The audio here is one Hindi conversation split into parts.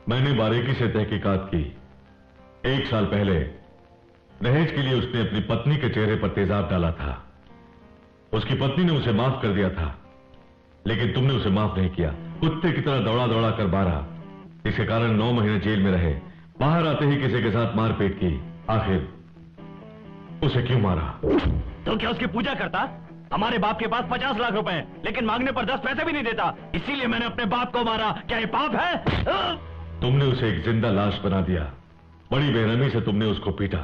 मैंने बारीकी से तहकीकात की। 1 साल पहले दहेज के लिए उसने अपनी पत्नी के चेहरे पर तेजाब डाला था। उसकी पत्नी ने उसे माफ कर दिया था, लेकिन तुमने उसे माफ नहीं किया। कुत्ते की तरह दौड़ा दौड़ा कर मारा, इसके कारण 9 महीने जेल में रहे। बाहर आते ही किसी के साथ मारपीट की। आखिर उसे क्यों मारा? तो क्या उसकी पूजा करता? हमारे बाप के पास 50 लाख रुपए हैं, लेकिन मांगने पर 10 पैसे भी नहीं देता। इसीलिए मैंने अपने बाप को मारा। क्या ये पाप है? तुमने उसे एक जिंदा लाश बना दिया। बड़ी बेरहमी से तुमने उसको पीटा।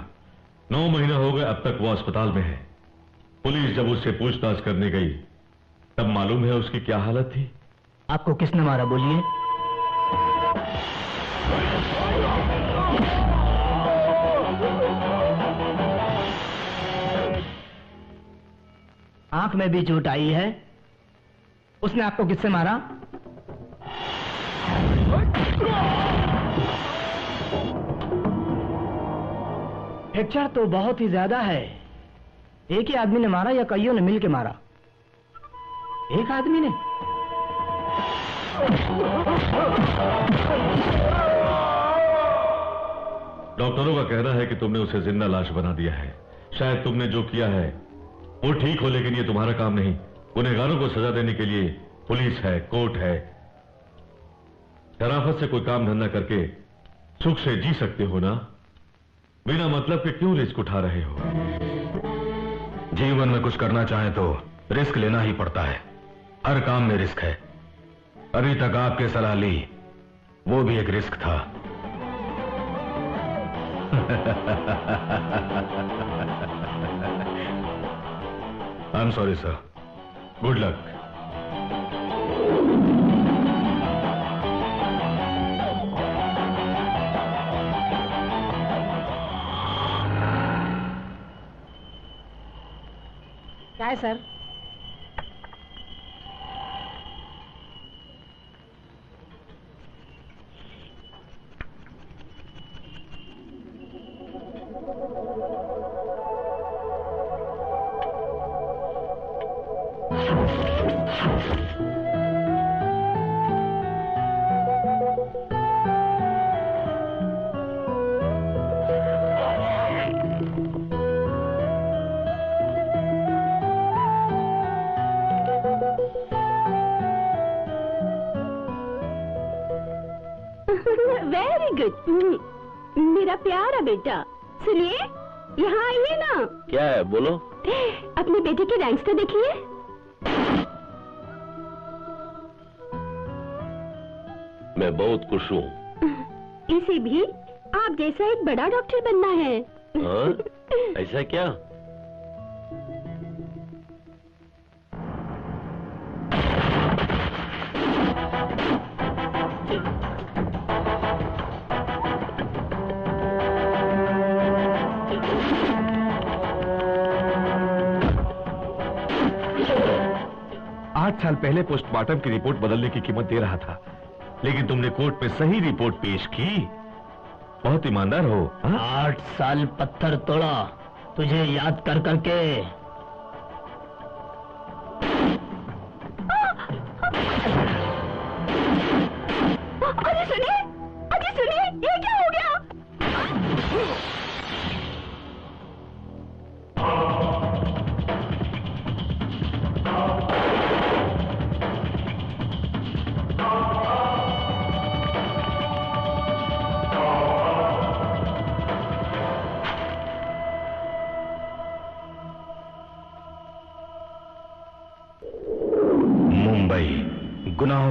9 महीने हो गए, अब तक वो अस्पताल में है। पुलिस जब उससे पूछताछ करने गई तब मालूम है उसकी क्या हालत थी। आपको किसने मारा, बोलिए? आंख में भी चोट आई है। उसने आपको किससे मारा? फ्रैक्चर तो बहुत ही ज्यादा है। एक ही आदमी ने मारा या कईयों ने मिलकर मारा? एक आदमी ने। डॉक्टरों का कहना है कि तुमने उसे जिंदा लाश बना दिया है। शायद तुमने जो किया है वो ठीक हो, लेकिन ये तुम्हारा काम नहीं। गुनहगारों को सजा देने के लिए पुलिस है, कोर्ट है। शराफत से कोई काम धंधा करके सुख से जी सकते हो ना? बिना मतलब के क्यों रिस्क उठा रहे हो? जीवन में कुछ करना चाहे तो रिस्क लेना ही पड़ता है। हर काम में रिस्क है। अभी तक आपके सलाह ली, वो भी एक रिस्क था। I am sorry sir. Good luck. क्या है सर? वेरी गुड मेरा प्यारा बेटा। सुनिए, यहाँ आइए ना। क्या है, बोलो। अपने बेटे के रैंक्स तो देखिए। मैं बहुत खुश हूँ। इसे भी आप जैसा एक बड़ा डॉक्टर बनना है। हाँ? ऐसा क्या? साल पहले पोस्टमार्टम की रिपोर्ट बदलने की कीमत दे रहा था, लेकिन तुमने कोर्ट में सही रिपोर्ट पेश की। बहुत ईमानदार हो। 8 साल पत्थर तोड़ा तुझे याद कर करके। अरे सुनिए, ये क्या हो गया?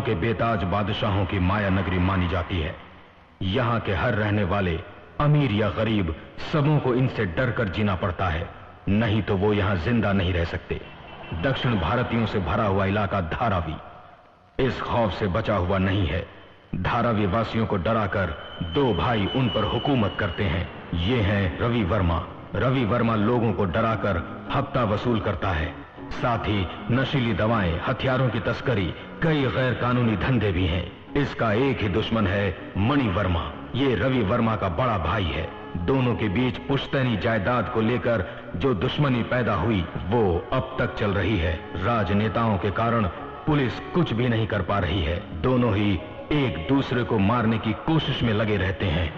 के बेताज बादशाहों की माया नगरी मानी जाती है। यहाँ के हर रहने वाले, अमीर या गरीब, सबों को इनसे डरकर जीना पड़ता है, नहीं तो वो यहाँ जिंदा नहीं रह सकते। दक्षिण भारतीयों से भरा हुआ इलाका धारावी इस खौफ से बचा हुआ नहीं है। धारावी वासियों को डराकर दो भाई उन पर हुकूमत करते हैं। ये हैं रवि वर्मा। रवि वर्मा लोगों को डराकर हफ्ता वसूल करता है। साथ ही नशीली दवाएं, हथियारों की तस्करी, कई गैर कानूनी धंधे भी हैं। इसका एक ही दुश्मन है, मणि वर्मा। ये रवि वर्मा का बड़ा भाई है। दोनों के बीच पुश्तैनी जायदाद को लेकर जो दुश्मनी पैदा हुई वो अब तक चल रही है। राजनेताओं के कारण पुलिस कुछ भी नहीं कर पा रही है। दोनों ही एक दूसरे को मारने की कोशिश में लगे रहते हैं।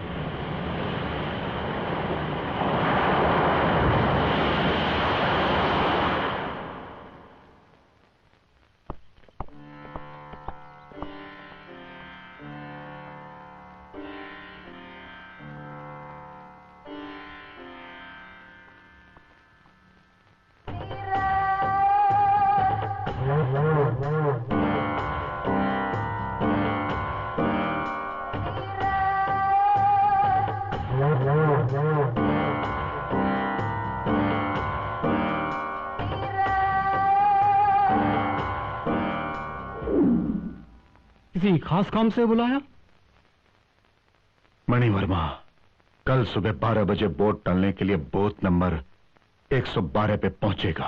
किसी खास काम से बुलाया? मणि वर्मा कल सुबह 12 बजे वोट डालने के लिए बूथ नंबर 112 पे पहुंचेगा।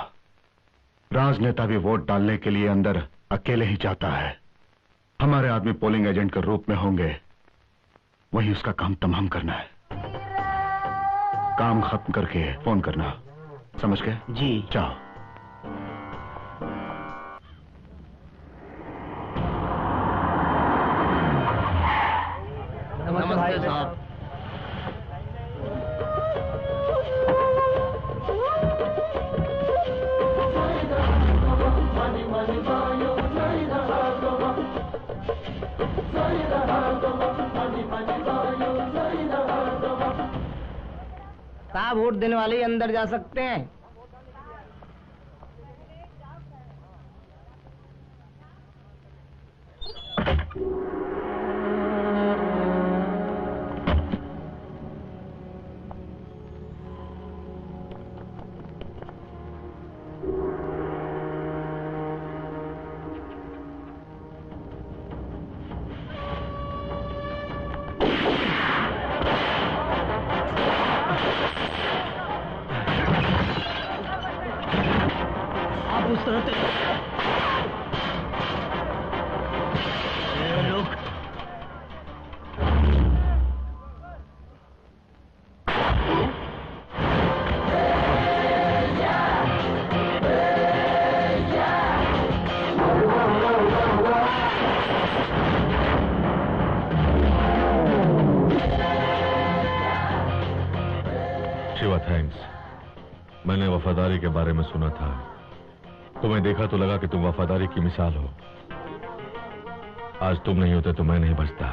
राजनेता भी वोट डालने के लिए अंदर अकेले ही जाता है। हमारे आदमी पोलिंग एजेंट के रूप में होंगे, वही उसका काम तमाम करना है। काम खत्म करके फोन करना, समझ गए? जी। जाओ। नमस्ते साहब। साहब वोट देने वाले ही अंदर जा सकते हैं। उस तरह से रुक। शिवा थैंक्स। मैंने वफादारी के बारे में सुना था, तुम्हें देखा तो लगा कि तुम वफादारी की मिसाल हो। आज तुम नहीं होते तो मैं नहीं बचता।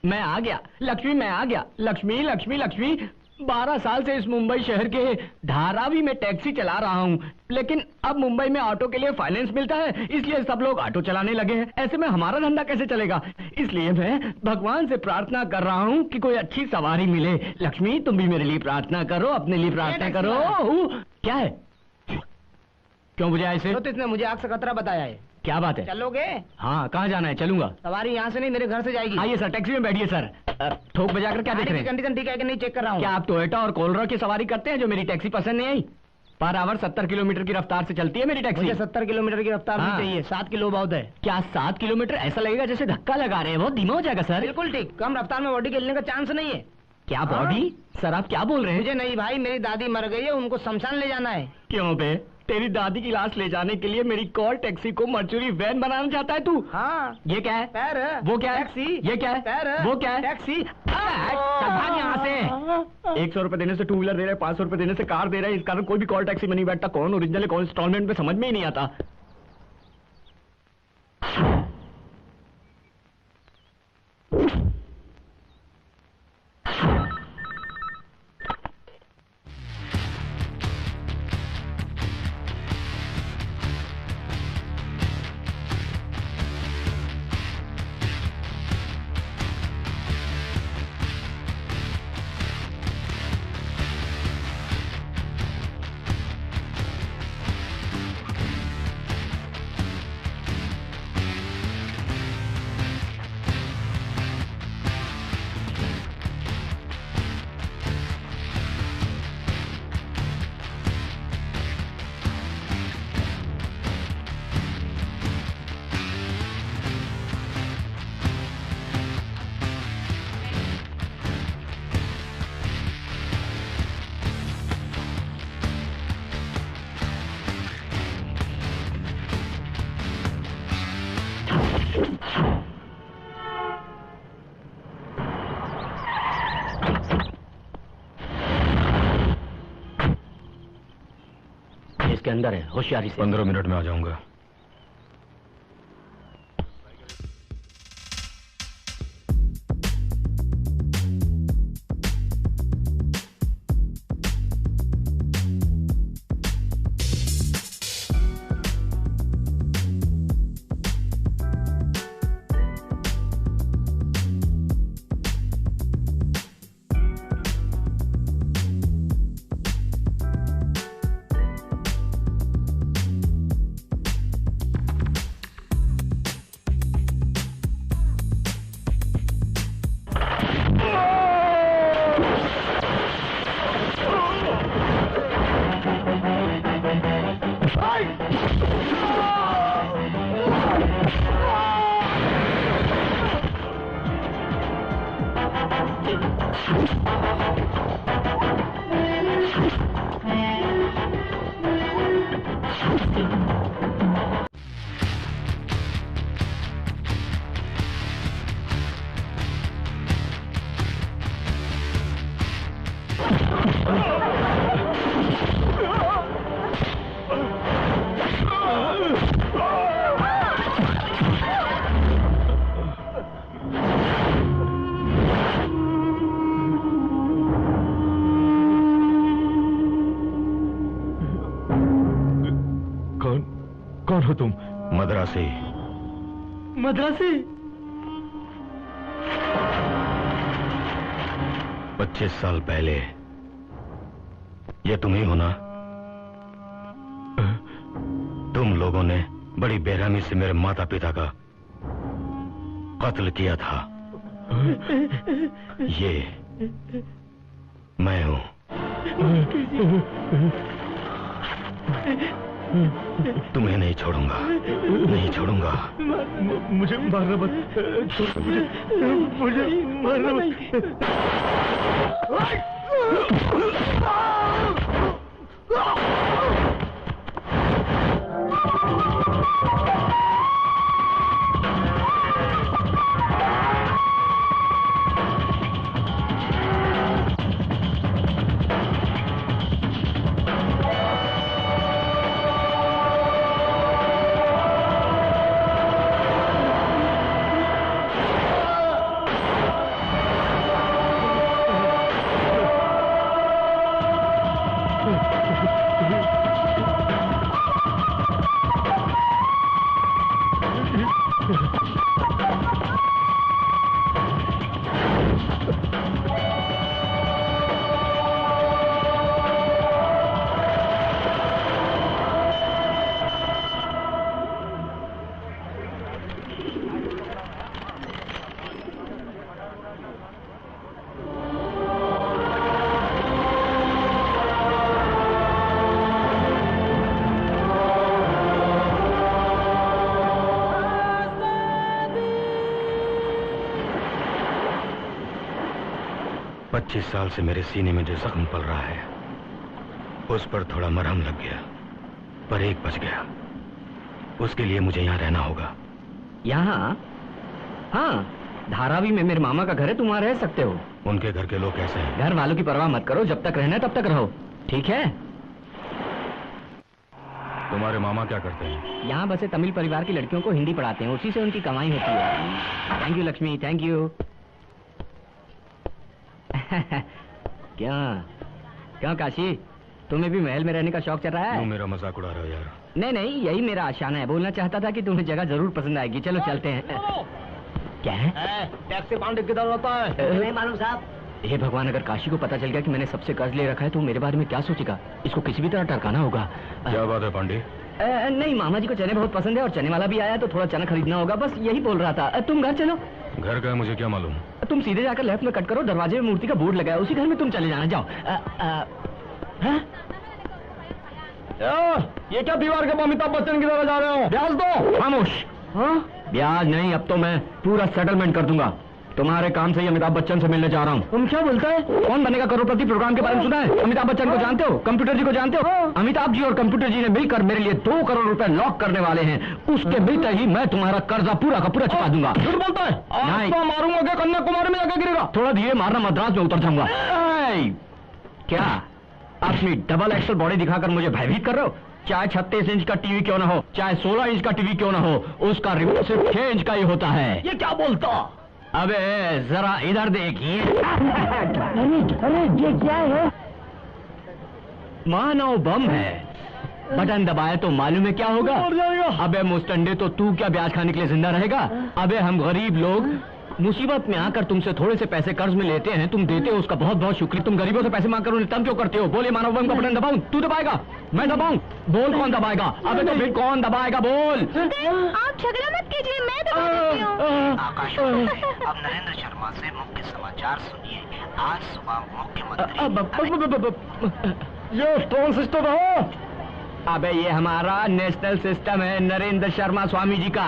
मैं आ गया लक्ष्मी, मैं आ गया लक्ष्मी लक्ष्मी लक्ष्मी। 12 साल से इस मुंबई शहर के धारावी में टैक्सी चला रहा हूँ, लेकिन अब मुंबई में ऑटो के लिए फाइनेंस मिलता है, इसलिए सब लोग ऑटो चलाने लगे हैं। ऐसे में हमारा धंधा कैसे चलेगा? इसलिए मैं भगवान से प्रार्थना कर रहा हूँ कि कोई अच्छी सवारी मिले। लक्ष्मी तुम भी मेरे लिए प्रार्थना करो, अपने लिए प्रार्थना करो। क्या है? क्यों बुझा ऐसे? तो इसने मुझे आग से खतरा बताया है। क्या बात है? चलोगे? हाँ, कहाँ जाना है? चलूंगा। सवारी यहाँ से नहीं, मेरे घर से जाएगी। आइए सर, टैक्सी में बैठिए सर। ठोक बजाकर क्या देख रहे हैं? कंडीशन ठीक है कि नहीं चेक कर रहा हूँ। क्या आप टोयोटा और कोलरा की सवारी करते हैं जो मेरी टैक्सी पसंद नहीं आई? पर आवर 70 किलोमीटर की रफ्तार से चलती है मेरी टैक्सी। मुझे 70 किलोमीटर की रफ्तार नहीं चाहिए, 7 किलो बहुत है। क्या 7 किलोमीटर? ऐसा लगेगा जैसे धक्का लगा रहे हैं, बहुत धीमा हो जाएगा सर। बिल्कुल ठीक, कम रफ्तार में बॉडी खेलने का चांस नहीं है। क्या बॉडी? सर आप क्या बोल रहे हैं? मुझे नहीं भाई, मेरी दादी मर गई है, उनको शमशान ले जाना है। क्यों बे? तेरी दादी की लाश ले जाने के लिए मेरी कॉल टैक्सी को मर्चुरी वैन बनाना चाहता है तू? हाँ। ये क्या है? पैर। वो क्या है? टैक्सी। ये क्या है? पैर। वो क्या है? टैक्सी। भाग यहाँ से। 100 रुपए देने से 2 व्हीलर दे रहा है, 500 रुपए देने से कार दे रहा है। इस कारण कोई भी कॉल टैक्सी में नहीं बैठता। कौन ओरिजिनल है, कौन इंस्टॉलमेंट में, समझ में ही नहीं आता। अंदर है, होशियारी से। 15 मिनट में आ जाऊंगा। कौन हो तुम? मद्रासी। मद्रासी? 25 साल पहले ये तुम ही हो ना? तुम लोगों ने बड़ी बेरहमी से मेरे माता पिता का कत्ल किया था। ये मैं हूं। तुम्हें नहीं छोड़ूंगा, नहीं छोड़ूंगा। मुझे मारना मत, मुझे मारना मत। पच्चीस साल से मेरे सीने में जो जख्म पल रहा है उस पर थोड़ा मरहम लग गया, पर एक बच गया। उसके लिए मुझे यहाँ रहना होगा। यहाँ? हाँ, धारावी में मेरे मामा का घर है, तुम वहाँ रह सकते हो। उनके घर के लोग कैसे हैं? घर वालों की परवाह मत करो, जब तक रहना है तब तक रहो, ठीक है? तुम्हारे मामा क्या करते हैं? यहाँ बसे तमिल परिवार की लड़कियों को हिंदी पढ़ाते हैं, उसी से उनकी कमाई होती है। Thank you Lakshmi, thank you. क्या क्यों काशी, तुम्हें भी महल में रहने का शौक चल रहा है? तुम मेरा मजाक उड़ा रहे हो यार। नहीं नहीं, यही मेरा आशाना है। बोलना चाहता था कि तुम्हें जगह जरूर पसंद आएगी। चलो चलते हैं। क्या है? टैक्सी बाउंड किधर होता है? नहीं मालूम साहब। हे भगवान, अगर काशी को पता चल गया कि मैंने सबसे कर्ज ले रखा है तो मेरे बारे में क्या सोचेगा? इसको किसी भी तरह टरकाना होगा। क्या बात है पांडे? नहीं, मामा जी को चने बहुत पसंद है और चने वाला भी आया तो थोड़ा चना खरीदना होगा, बस यही बोल रहा था। तुम घर चलो। घर का है मुझे क्या मालूम। तुम सीधे जाकर लेफ्ट में कट करो, दरवाजे में मूर्ति का बोर्ड लगा है, उसी घर में तुम चले जाना। जाओ। ये क्या दीवार के अमिताभ बच्चन की तरह जा रहे हो? ब्याज दो। खामोश। ब्याज नहीं, अब तो मैं पूरा सेटलमेंट कर दूंगा। तुम्हारे काम से ही अमिताभ बच्चन से मिलने जा रहा हूँ। तुम क्या बोलता है? कौन बनेगा करोड़पति प्रोग्राम के बारे में सुना है? अमिताभ बच्चन को जानते हो? कंप्यूटर जी को जानते हो? अमिताभ जी और कंप्यूटर जी ने मिलकर मेरे लिए 2 करोड़ रुपए लॉक करने वाले हैं। उसके मिलते ही मैं तुम्हारा कर्जा पूरा का पूरा चुका दूंगा। झूठ बोलता है? नहीं। तो मारूंगा क्या? कन्याकुमारी में जाकर गिरेगा। थोड़ा धीरे मारना, मद्रास में उतर जाऊंगा। क्या अपनी डबल एक्सल बॉडी दिखाकर मुझे भयभीत कर रहे हो? चाहे 36 इंच का टीवी क्यों ना हो, चाहे 16 इंच का टीवी क्यों ना हो, उसका रिमोट सिर्फ 6 इंच का ही होता है। ये क्या बोलता? अबे जरा इधर देखिए। अरे ये क्या है? मानव बम है। बटन दबाए तो मालूम है क्या होगा? अबे मुस्टंडे, तो तू क्या ब्याज खाने के लिए जिंदा रहेगा? अबे हम गरीब लोग मुसीबत में आकर तुमसे थोड़े से पैसे कर्ज में लेते हैं, तुम देते हो उसका बहुत बहुत शुक्रिया। तुम गरीबों से पैसे मांग कर उन्हें तंग क्यों करते हो? बोले मानव बम का बटन दबाऊं? तू दबाएगा? मैं दबाऊं? बोल कौन दबाएगा? अबे तो फिर कौन दबाएगा? बोल। आप झगड़ा मत कीजिए, मैं दबा देती हूँ। आकाशवाणी अब नरेंद्र शर्मा से मुख्य समाचार सुनिए। आज सुबह मुख्यमंत्री ये कौन सिस्टम है? अबे ये हमारा नेशनल सिस्टम है नरेंद्र शर्मा स्वामी जी का।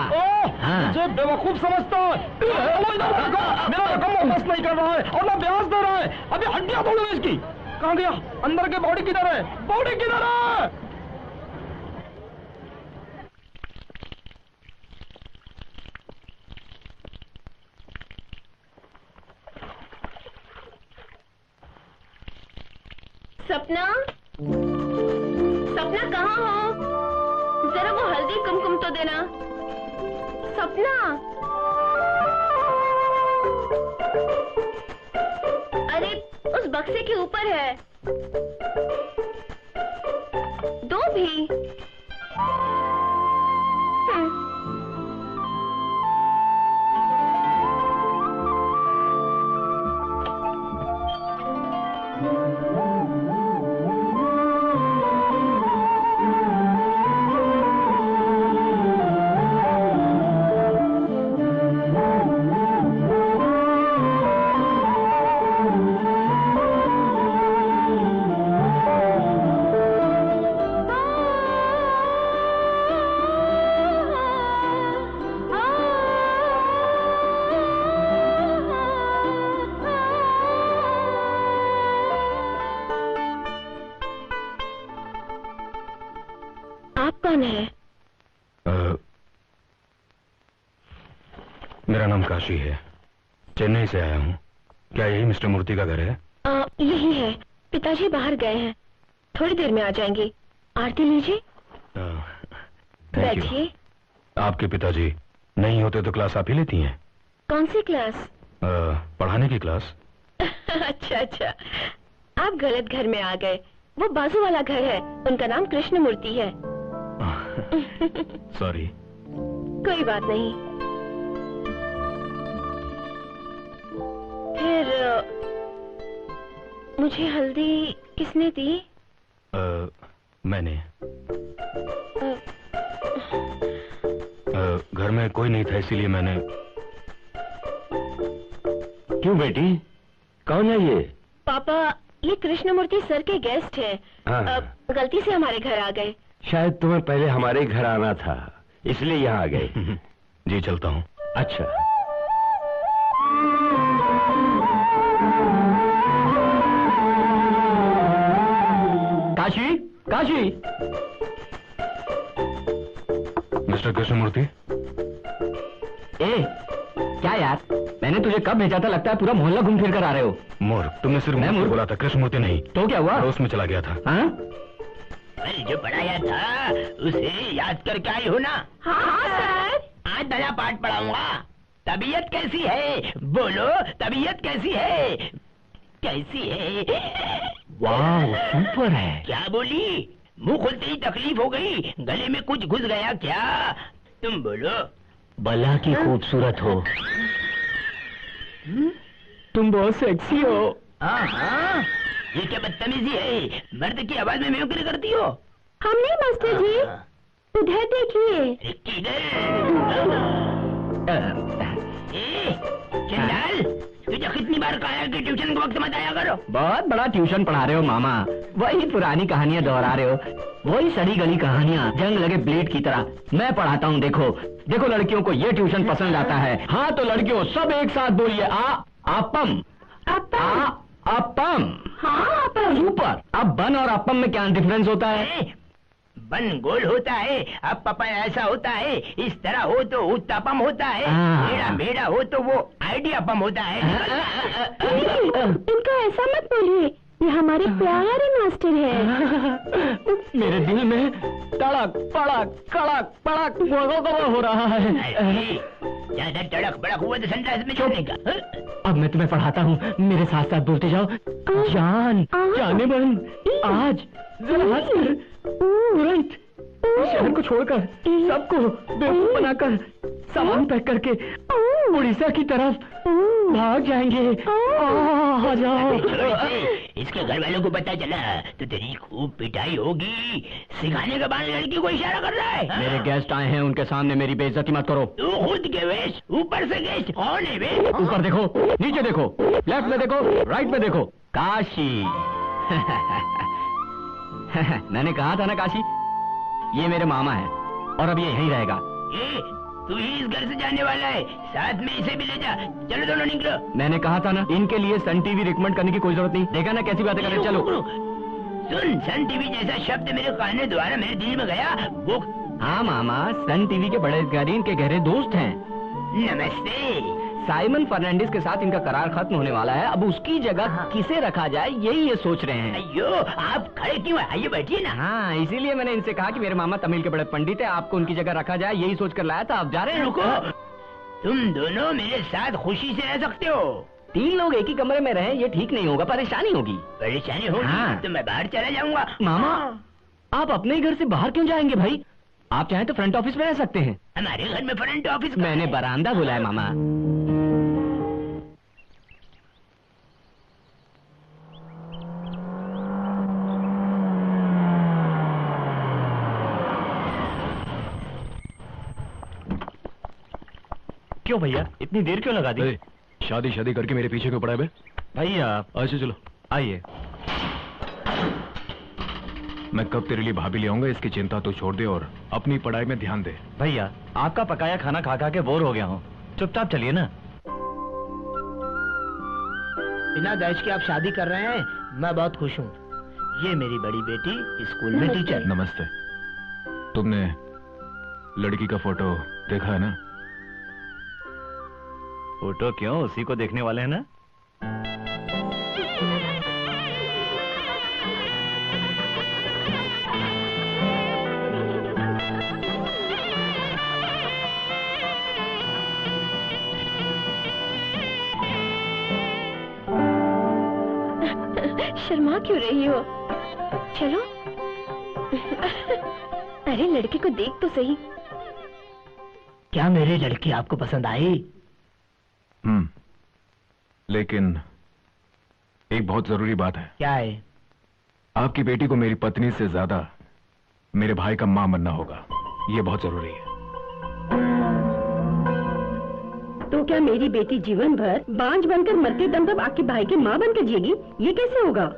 मुझे बेवकूफ समझता है। मेरा रकम वापस नहीं कर रहा है और ना ब्याज दे रहा है। अभी हड्डियां तोड़ूंगा इसकी। कहाँ गया? अंदर के बॉडी किधर है? बॉडी किधर है? सपना, सपना कहाँ हो? जरा वो हल्दी कुमकुम तो देना। सपना, अरे उस बक्से के ऊपर है। दो भी। कौन है? मेरा नाम काशी है, चेन्नई से आया हूँ। क्या यही मिस्टर मूर्ति का घर है? यही है। पिताजी बाहर गए हैं, थोड़ी देर में आ जाएंगे। आरती लीजिए। बैठिए। आपके पिताजी नहीं होते तो क्लास आप ही लेती हैं? कौन सी क्लास? पढ़ाने की क्लास। अच्छा अच्छा, आप गलत घर में आ गए। वो बाजू वाला घर है, उनका नाम कृष्ण मूर्ति है। सॉरी। कोई बात नहीं। फिर मुझे हल्दी किसने दी? मैंने। घर में कोई नहीं था इसीलिए मैंने। क्यों बेटी, कौन है ये? पापा, ये कृष्णमूर्ति सर के गेस्ट हैं। गलती से हमारे घर आ गए। शायद तुम्हें पहले हमारे घर आना था, इसलिए यहाँ आ गए। जी चलता हूँ। अच्छा। काशी, काशी। मिस्टर कृष्णमूर्ति। क्या यार, मैंने तुझे कब भेजा था? लगता है पूरा मोहल्ला घूम फिर कर आ रहे हो। मूर्ख, तुमने सिर्फ मैं मूर्ख बोला था, कृष्णमूर्ति नहीं। तो क्या हुआ? पड़ोस में चला गया था। हाँ? कल जो पढ़ाया था उसे याद करके आई हो ना? हाँ सर। आज नया पाठ पढ़ाऊंगा। तबीयत कैसी है? बोलो, तबीयत कैसी है? कैसी है? वाह, सुपर है। क्या बोली? मुंह खुलते ही तकलीफ हो गई? गले में कुछ घुस गया क्या? तुम बोलो। भला की खूबसूरत हो। तुम बहुत सेक्सी हो। हाँ, ये क्या बदतमीजी है? मर्द की आवाज में मिमिक्री करती हो? हम नहीं मास्टर जी, उधर देखिए। चंडाल, तुझे कितनी बार कहा है कि ट्यूशन के वक्त मत आया करो? बहुत बड़ा ट्यूशन पढ़ा रहे हो मामा। वही पुरानी कहानियां दोहरा रहे हो, वही सड़ी गली कहानियां, जंग लगे ब्लेड की तरह। मैं पढ़ाता हूँ, देखो देखो, लड़कियों को ये ट्यूशन पसंद आता है। हाँ तो लड़कियों सब एक साथ बोलिए, अपम। अपम। हाँ अपम। सुपर। अब बन और अपम में क्या डिफरेंस होता है? बन गोल होता है, अब पपा ऐसा होता है। इस तरह हो तो उत्तपम होता है, मेरा मेरा हो तो वो आइडियापम होता है। इनका ऐसा मत बोलिए, ये हमारे प्यारे मास्टर है। मेरे दिल में तड़क पड़क कड़क पड़क हो रहा है। ज्यादा तड़क बड़क हुआ तो संडास में छोड़ने का। अब मैं तुम्हें पढ़ाता हूँ, मेरे साथ साथ बोलते जाओ। जान, जाने मन, आज जरा हंसकर तुरंत शहर को छोड़कर सबको बेवकूफ बनाकर सामान पैक करके उड़ीसा की तरफ भाग जाएंगे। आ जाओ। इसके घर वालों को पता चला तो तेरी खूब पिटाई होगी। सिखाने के बाद लड़की को इशारा कर रहा है। मेरे गेस्ट आए हैं, उनके सामने मेरी बेइज्जती मत करो। तू खुद के वेश, ऊपर से गेस्ट कौन है बे? ऊपर देखो, नीचे देखो, लेफ्ट में देखो, राइट में देखो। काशी। मैंने कहा था ना काशी, ये मेरे मामा है और अब ये यहीं रहेगा। तू ही इस घर से जाने वाला है, साथ में इसे भी ले जा। चलो दोनों निकलो। मैंने कहा था ना, इनके लिए सन टीवी रिकमेंड करने की कोई जरूरत नहीं। देखा ना कैसी बातें कर रहे। चलो। सुन, सन टीवी जैसा शब्द मेरे कान द्वारा मेरे दिल में गया वो। हाँ मामा, सन टीवी के बड़े अधिकारी इनके गहरे दोस्त हैं। नमस्ते। साइमन फर्नांडिस के साथ इनका करार खत्म होने वाला है। अब उसकी जगह किसे रखा जाए, यही ये सोच रहे हैं। अयो, आप खड़े क्यों हैं? आइए बैठिए ना। हाँ, इसीलिए मैंने इनसे कहा कि मेरे मामा तमिल के बड़े पंडित है, आपको उनकी जगह रखा जाए, यही सोच कर लाया था। आप जा रहे हैं? रुको, तुम दोनों मेरे साथ खुशी से रह सकते हो। 3 लोग एक ही कमरे में रहें, ये ठीक नहीं होगा, परेशानी होगी। परेशानी होगी? हाँ। तो मैं बाहर चला जाऊंगा। मामा, आप अपने घर से बाहर क्यों जाएंगे भाई? आप चाहें तो फ्रंट ऑफिस में रह सकते हैं। हमारे घर में फ्रंट ऑफिस? मैंने बरामदा बोला है मामा। क्यों भैया, इतनी देर क्यों लगा दी? शादी शादी करके मेरे पीछे क्यों पड़ा है बे? भैया अच्छा चलो आइए। मैं कब तेरे लिए भाभी ले आऊंगा, इसकी चिंता तो छोड़ दे और अपनी पढ़ाई में ध्यान दे। भैया, आपका पकाया खाना खा खा के बोर हो गया हूँ, चुपचाप चलिए ना। बिना दहेज के आप शादी कर रहे हैं, मैं बहुत खुश हूँ। ये मेरी बड़ी बेटी स्कूल में टीचर। नमस्ते। तुमने लड़की का फोटो देखा है ना? फोटो क्यों, उसी को देखने वाले हैं ना। शर्मा क्यों रही हो? चलो। अरे लड़की को देख तो सही। क्या मेरी लड़की आपको पसंद आई? लेकिन एक बहुत जरूरी बात है। क्या है? आपकी बेटी को मेरी पत्नी से ज्यादा मेरे भाई का मां बनना होगा, ये बहुत जरूरी है। तो क्या मेरी बेटी जीवन भर बांझ बनकर मरते दम तक आपके भाई की माँ बनकर जिएगी? ये कैसे होगा?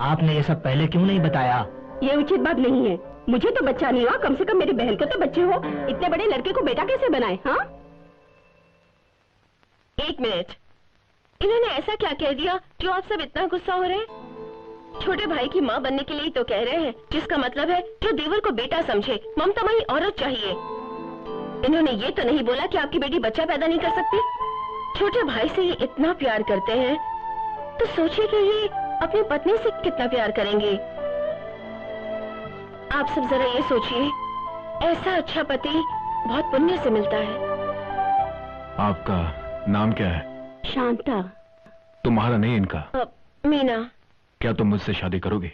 आपने ये सब पहले क्यों नहीं बताया? ये उचित बात नहीं है। मुझे तो बच्चा नहीं हुआ, कम से कम मेरी बहन के तो बच्चे हो। इतने बड़े लड़के को बेटा कैसे बनाए? हाँ, 1 मिनट, इन्होंने ऐसा क्या कह दिया जो आप सब इतना गुस्सा हो रहे हैं? छोटे भाई की माँ बनने के लिए तो कह रहे हैं, जिसका मतलब है जो देवर को बेटा समझे, ममतामयी औरत चाहिए। इन्होंने ये तो नहीं बोला कि आपकी बेटी बच्चा पैदा नहीं कर सकती। छोटे भाई से ये इतना प्यार करते हैं तो सोचिए कि ये अपनी पत्नी से कितना प्यार करेंगे। आप सब जरा ये सोचिए, ऐसा अच्छा पति बहुत पुण्य से मिलता है। आपका नाम क्या है? शांता। तुम्हारा नहीं, इनका? मीना। क्या तुम मुझसे शादी करोगी?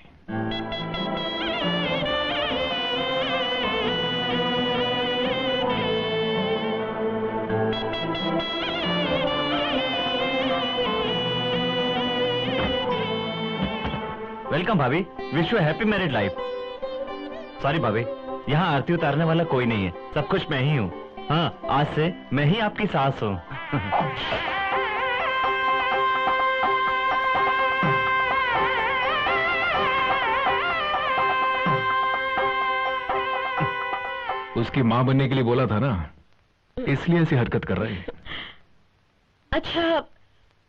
वेलकम भाभी, wish you happy married life. Sorry भाभी, यहाँ आरती उतारने वाला कोई नहीं है, सब कुछ मैं ही हूँ। हाँ, आज से मैं ही आपकी सास हूँ। उसकी माँ बनने के लिए बोला था ना, इसलिए ऐसी हरकत कर रहे हैं। अच्छा,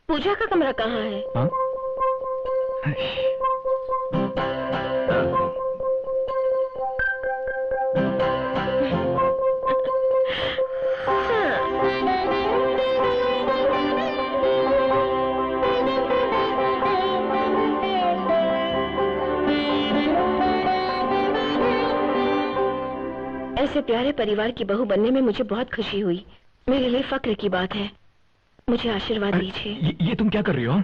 पूजा का कमरा कहाँ है? हाँ? ऐसे प्यारे परिवार की बहू बनने में मुझे बहुत खुशी हुई। मेरे लिए फक्र की बात है। मुझे आशीर्वाद दीजिए। ये तुम क्या कर रही हो?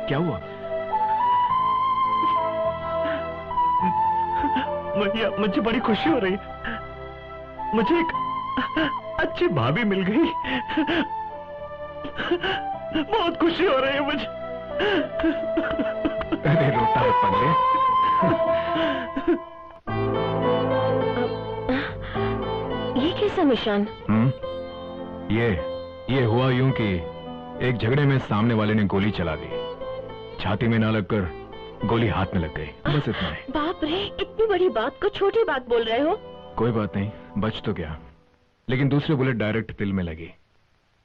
क्या हुआ? मुझे बड़ी खुशी हो रही है। मुझे एक अच्छी भाभी मिल गई। बहुत खुशी हो रही है मुझे। अरे रोता है पंडित। ये कैसा निशान? ये हुआ यूं कि एक झगड़े में सामने वाले ने गोली चला दी। छाती में ना लगकर गोली हाथ में लग गई, बस इतना ही। बाप रे, इतनी बड़ी बात को छोटी बात बोल रहे हो। कोई बात नहीं, बच तो गया, लेकिन दूसरी बुलेट डायरेक्ट दिल में लगी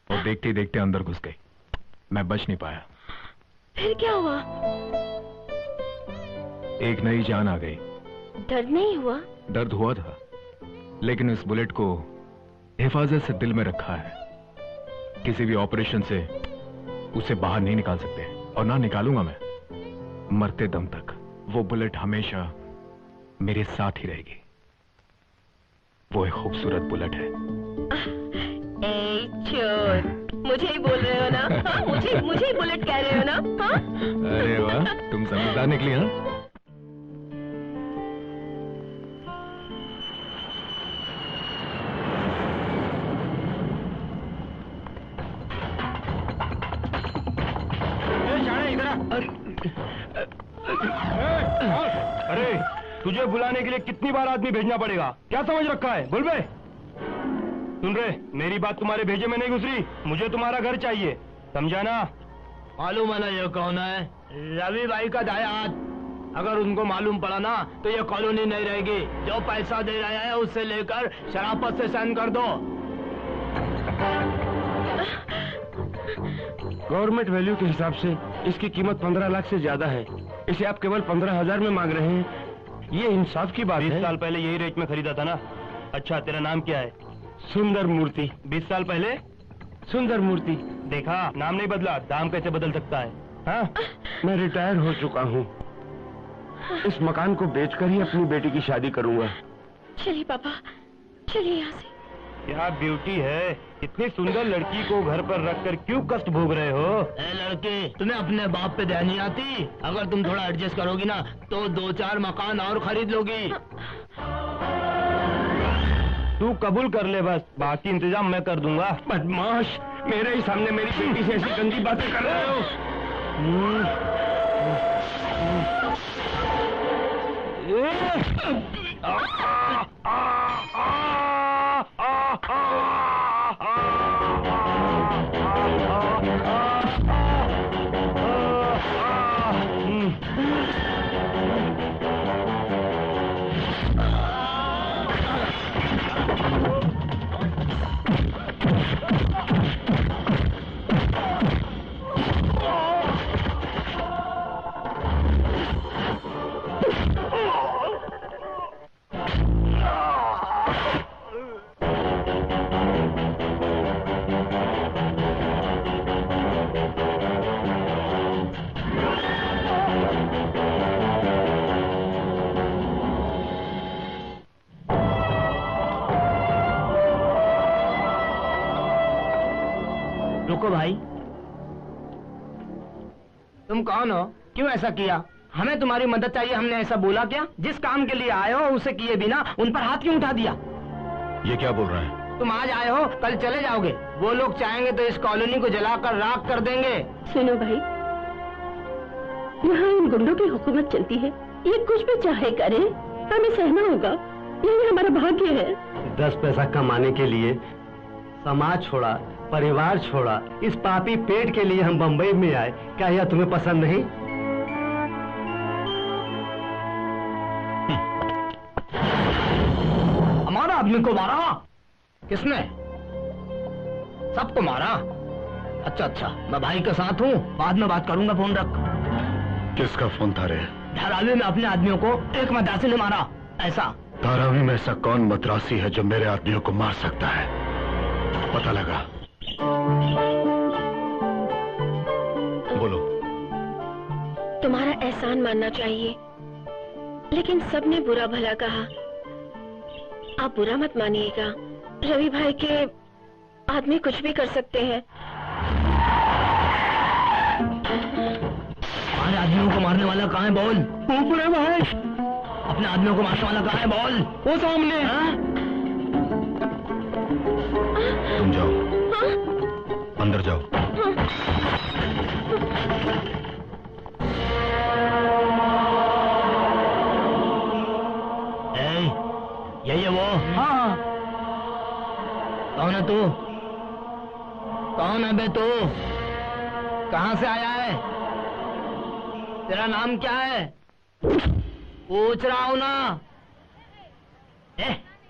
और देखते ही देखते अंदर घुस गई। मैं बच नहीं पाया। फिर क्या हुआ? एक नई जान आ गई। दर्द नहीं हुआ? दर्द हुआ था, लेकिन इस बुलेट को हिफाजत से दिल में रखा है। किसी भी ऑपरेशन से उसे बाहर नहीं निकाल सकते, और ना निकालूंगा मैं। मरते दम तक वो बुलेट हमेशा मेरे साथ ही रहेगी। वो एक खूबसूरत बुलेट है। ए चोर, मुझे ही बोल रहे हो ना? हाँ, मुझे ही बुलेट कह रहे हो ना? हाँ? अरे वाह, तुम समझदार निकली। हाँ, अरे तुझे बुलाने के लिए कितनी बार आदमी भेजना पड़ेगा? क्या समझ रखा है? बोल बे। सुन रहे, मेरी बात तुम्हारे भेजे में नहीं घुसरी। मुझे तुम्हारा घर चाहिए, समझा ना? मालूम है ना ये कौन है? रवि भाई का दायाद। अगर उनको मालूम पड़ा ना तो ये कॉलोनी नहीं रहेगी। जो पैसा दे रहा है उससे लेकर शराफत से साइन कर दो। गवर्नमेंट वैल्यू के हिसाब से इसकी कीमत 15 लाख से ज्यादा है। इसे आप केवल 15,000 में मांग रहे हैं। ये इंसाफ की बात है। 20 साल पहले यही रेट में खरीदा था ना? अच्छा, तेरा नाम क्या है? सुंदर मूर्ति। 20 साल पहले सुंदर मूर्ति। देखा, नाम नहीं बदला, दाम कैसे बदल सकता है? हाँ? मैं रिटायर हो चुका हूँ। इस मकान को बेचकर ही अपनी बेटी की शादी करूंगा। चलिए पापा, चलिए यहाँ से। क्या ब्यूटी है! इतनी सुंदर लड़की को घर पर रखकर क्यों कष्ट भोग रहे हो? ए लड़के, तुम्हें अपने बाप पे ध्यान नहीं आती? अगर तुम थोड़ा एडजस्ट करोगी ना तो 2-4 मकान और खरीद लोगी। तू कबूल कर ले, बस बाकी इंतजाम मैं कर दूंगा। बदमाश, मेरे ही सामने मेरी बेटी से ऐसी गंदी बातें कर रहे हो। रुको भाई, तुम कौन हो? क्यों ऐसा किया? हमें तुम्हारी मदद चाहिए, हमने ऐसा बोला क्या? जिस काम के लिए आए हो उसे किए बिना उन पर हाथ क्यों उठा दिया? ये क्या बोल रहा है? तुम आज आए हो, कल चले जाओगे। वो लोग चाहेंगे तो इस कॉलोनी को जलाकर राख कर देंगे। सुनो भाई, यहाँ इन गुंडों की हुकूमत चलती है। ये कुछ भी चाहे करे, हमें सहना होगा। यही हमारा भाग्य है। 10 पैसा कमाने के लिए समाज छोड़ा, परिवार छोड़ा, इस पापी पेट के लिए हम बंबई में आए। क्या यह तुम्हें पसंद नहीं? हमारा आदमी को मारा? किसने? सबको मारा? अच्छा अच्छा, मैं भाई के साथ हूँ, बाद में बात करूंगा। फोन रख। किसका फोन था रे? धारावी में अपने आदमियों को एक मद्रासी ने मारा। ऐसा? धारावी में ऐसा कौन मद्रासी है जो मेरे आदमियों को मार सकता है? पता लगा। तुम्हारा एहसान मानना चाहिए, लेकिन सबने बुरा भला कहा। आप बुरा मत मानिएगा, रवि भाई के आदमी कुछ भी कर सकते हैं। हमारे आदमियों को मारने वाला कहाँ है बोल? ऊपर है भाई। अपने आदमियों को मारने वाला कहाँ है बोल? वो सामने। तुम जाओ, अंदर जाओ। यही है वो? हाँ। कौन है तू? कौन है बे तू? कहाँ से आया है? तेरा नाम क्या है? पूछ रहा हूं ना।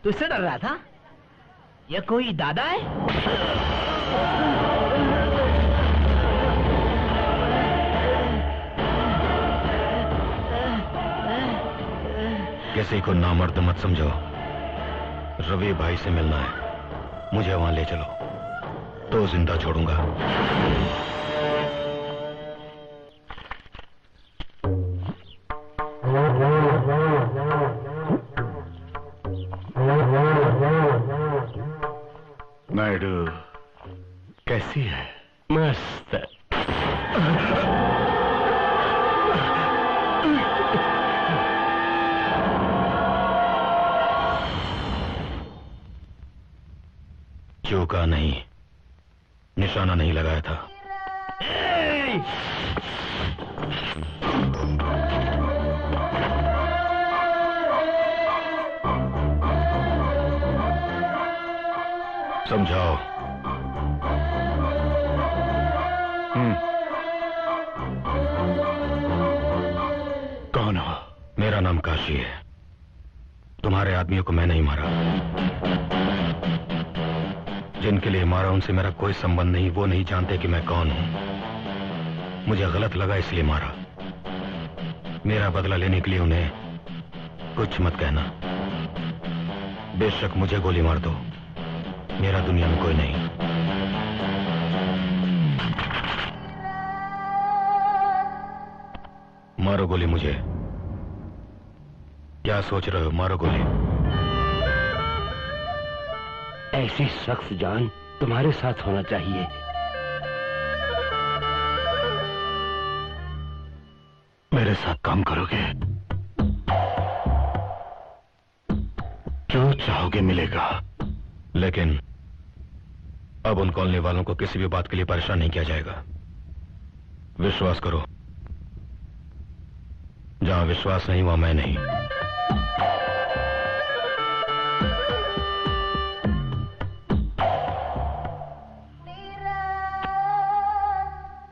तुझसे डर रहा था? ये कोई दादा है? किसी को नामर्द मत समझो। रवि भाई से मिलना है, मुझे वहां ले चलो तो जिंदा छोड़ूंगा। नायडू कैसी है? मस्त। चौका नहीं, निशाना नहीं लगाया था। समझाओ। कौन हो? मेरा नाम काशी है। तुम्हारे आदमियों को मैं नहीं मारा। जिनके लिए मारा उनसे मेरा कोई संबंध नहीं। वो नहीं जानते कि मैं कौन हूं। मुझे गलत लगा इसलिए मारा। मेरा बदला लेने के लिए उन्हें कुछ मत कहना। बेशक मुझे गोली मार दो, मेरा दुनिया में कोई नहीं। मारो गोली मुझे। क्या सोच रहे हो? मारो गोली। ऐसी शख्स जान तुम्हारे साथ होना चाहिए। मेरे साथ काम करोगे? जो चाहोगे मिलेगा। लेकिन अब उन कॉलोनी वालों को किसी भी बात के लिए परेशान नहीं किया जाएगा। विश्वास करो, जहां विश्वास नहीं वहां मैं नहीं।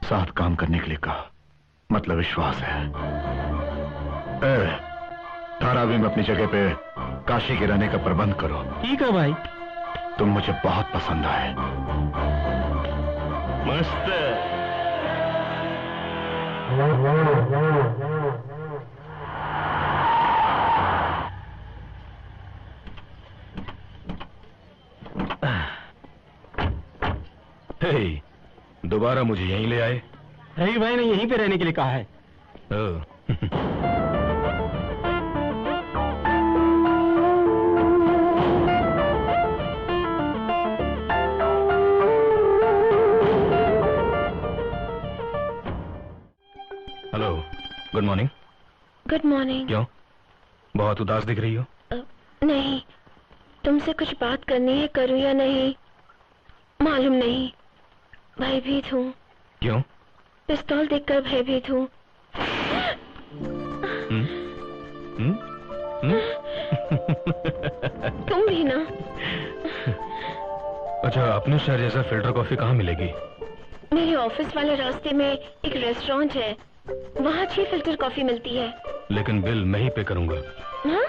साथ काम करने के लिए कहा, मतलब विश्वास है। धारावी में अपनी जगह पे काशी के रहने का प्रबंध करो। ठीक है भाई। तुम मुझे बहुत पसंद आए। मस्त। हे, दोबारा मुझे यहीं ले आए? रवि भाई ने यहीं पे रहने के लिए कहा है। Hello, good morning. Good morning. क्यों, बहुत उदास दिख रही हो? नहीं, तुमसे कुछ बात करनी है, करूं या नहीं मालूम नहीं। भयभीत हूँ। क्यों? पिस्तौल देखकर भयभीत हूँ। तुम भी ना। अच्छा, अपने शहर जैसा फिल्टर कॉफी कहाँ मिलेगी? मेरे ऑफिस वाले रास्ते में एक रेस्टोरेंट है, वहाँ अच्छी फिल्टर कॉफी मिलती है। लेकिन बिल मैं ही पे करूंगा। हाँ?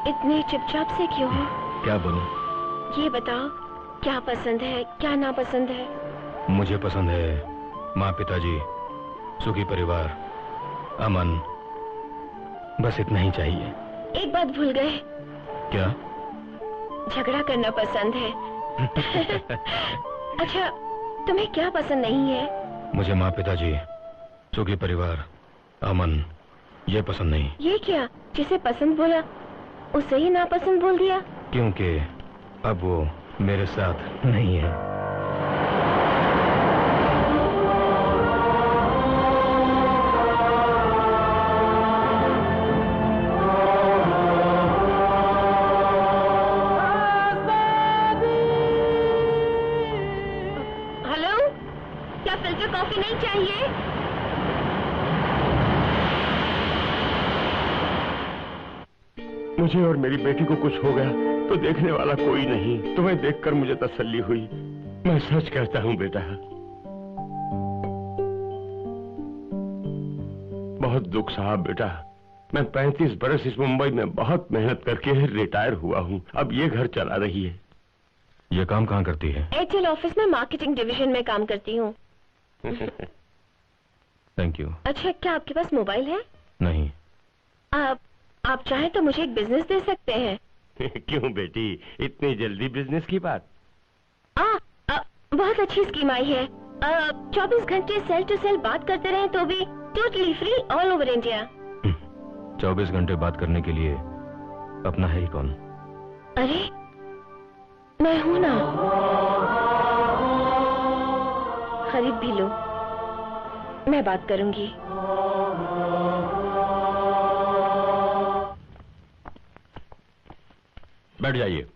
इतने चुपचाप से क्यों? क्या बोलूं? ये बताओ, क्या पसंद है, क्या नापसंद है? मुझे पसंद है माँ, पिताजी, सुखी परिवार, अमन, बस इतना ही चाहिए। एक बात भूल गए। क्या? झगड़ा करना पसंद है। अच्छा, तुम्हें क्या पसंद नहीं है? मुझे माँ, पिताजी, सुखी परिवार, अमन, ये पसंद नहीं। ये क्या? जिसे पसंद बोला उसे ही नापसंद बोल दिया? क्योंकि अब वो मेरे साथ नहीं है। हेलो, क्या फिल्टर कॉफी नहीं चाहिए? मुझे और मेरी बेटी को कुछ हो गया तो देखने वाला कोई नहीं। तुम्हें देखकर मुझे तसल्ली हुई। मैं सच कहता हूँ बेटा, बहुत दुख सहा बेटा। मैं 35 बरस इस मुंबई में बहुत मेहनत करके रिटायर हुआ हूँ। अब ये घर चला रही है। ये काम कहाँ करती है? एयरटेल ऑफिस में मार्केटिंग डिवीजन में काम करती हूँ। Thank you. अच्छा, क्या आपके पास मोबाइल है? नहीं। आप चाहे तो मुझे एक बिजनेस दे सकते हैं। क्यों बेटी, इतनी जल्दी बिजनेस की बात? बहुत अच्छी स्कीम आई है। 24 घंटे सेल टू सेल बात करते रहे तो भी totally free all over India. 24 घंटे बात करने के लिए अपना है ही कौन? अरे मैं हूं ना। खरीद भी लो, मैं बात करूंगी। बैठ जाइए।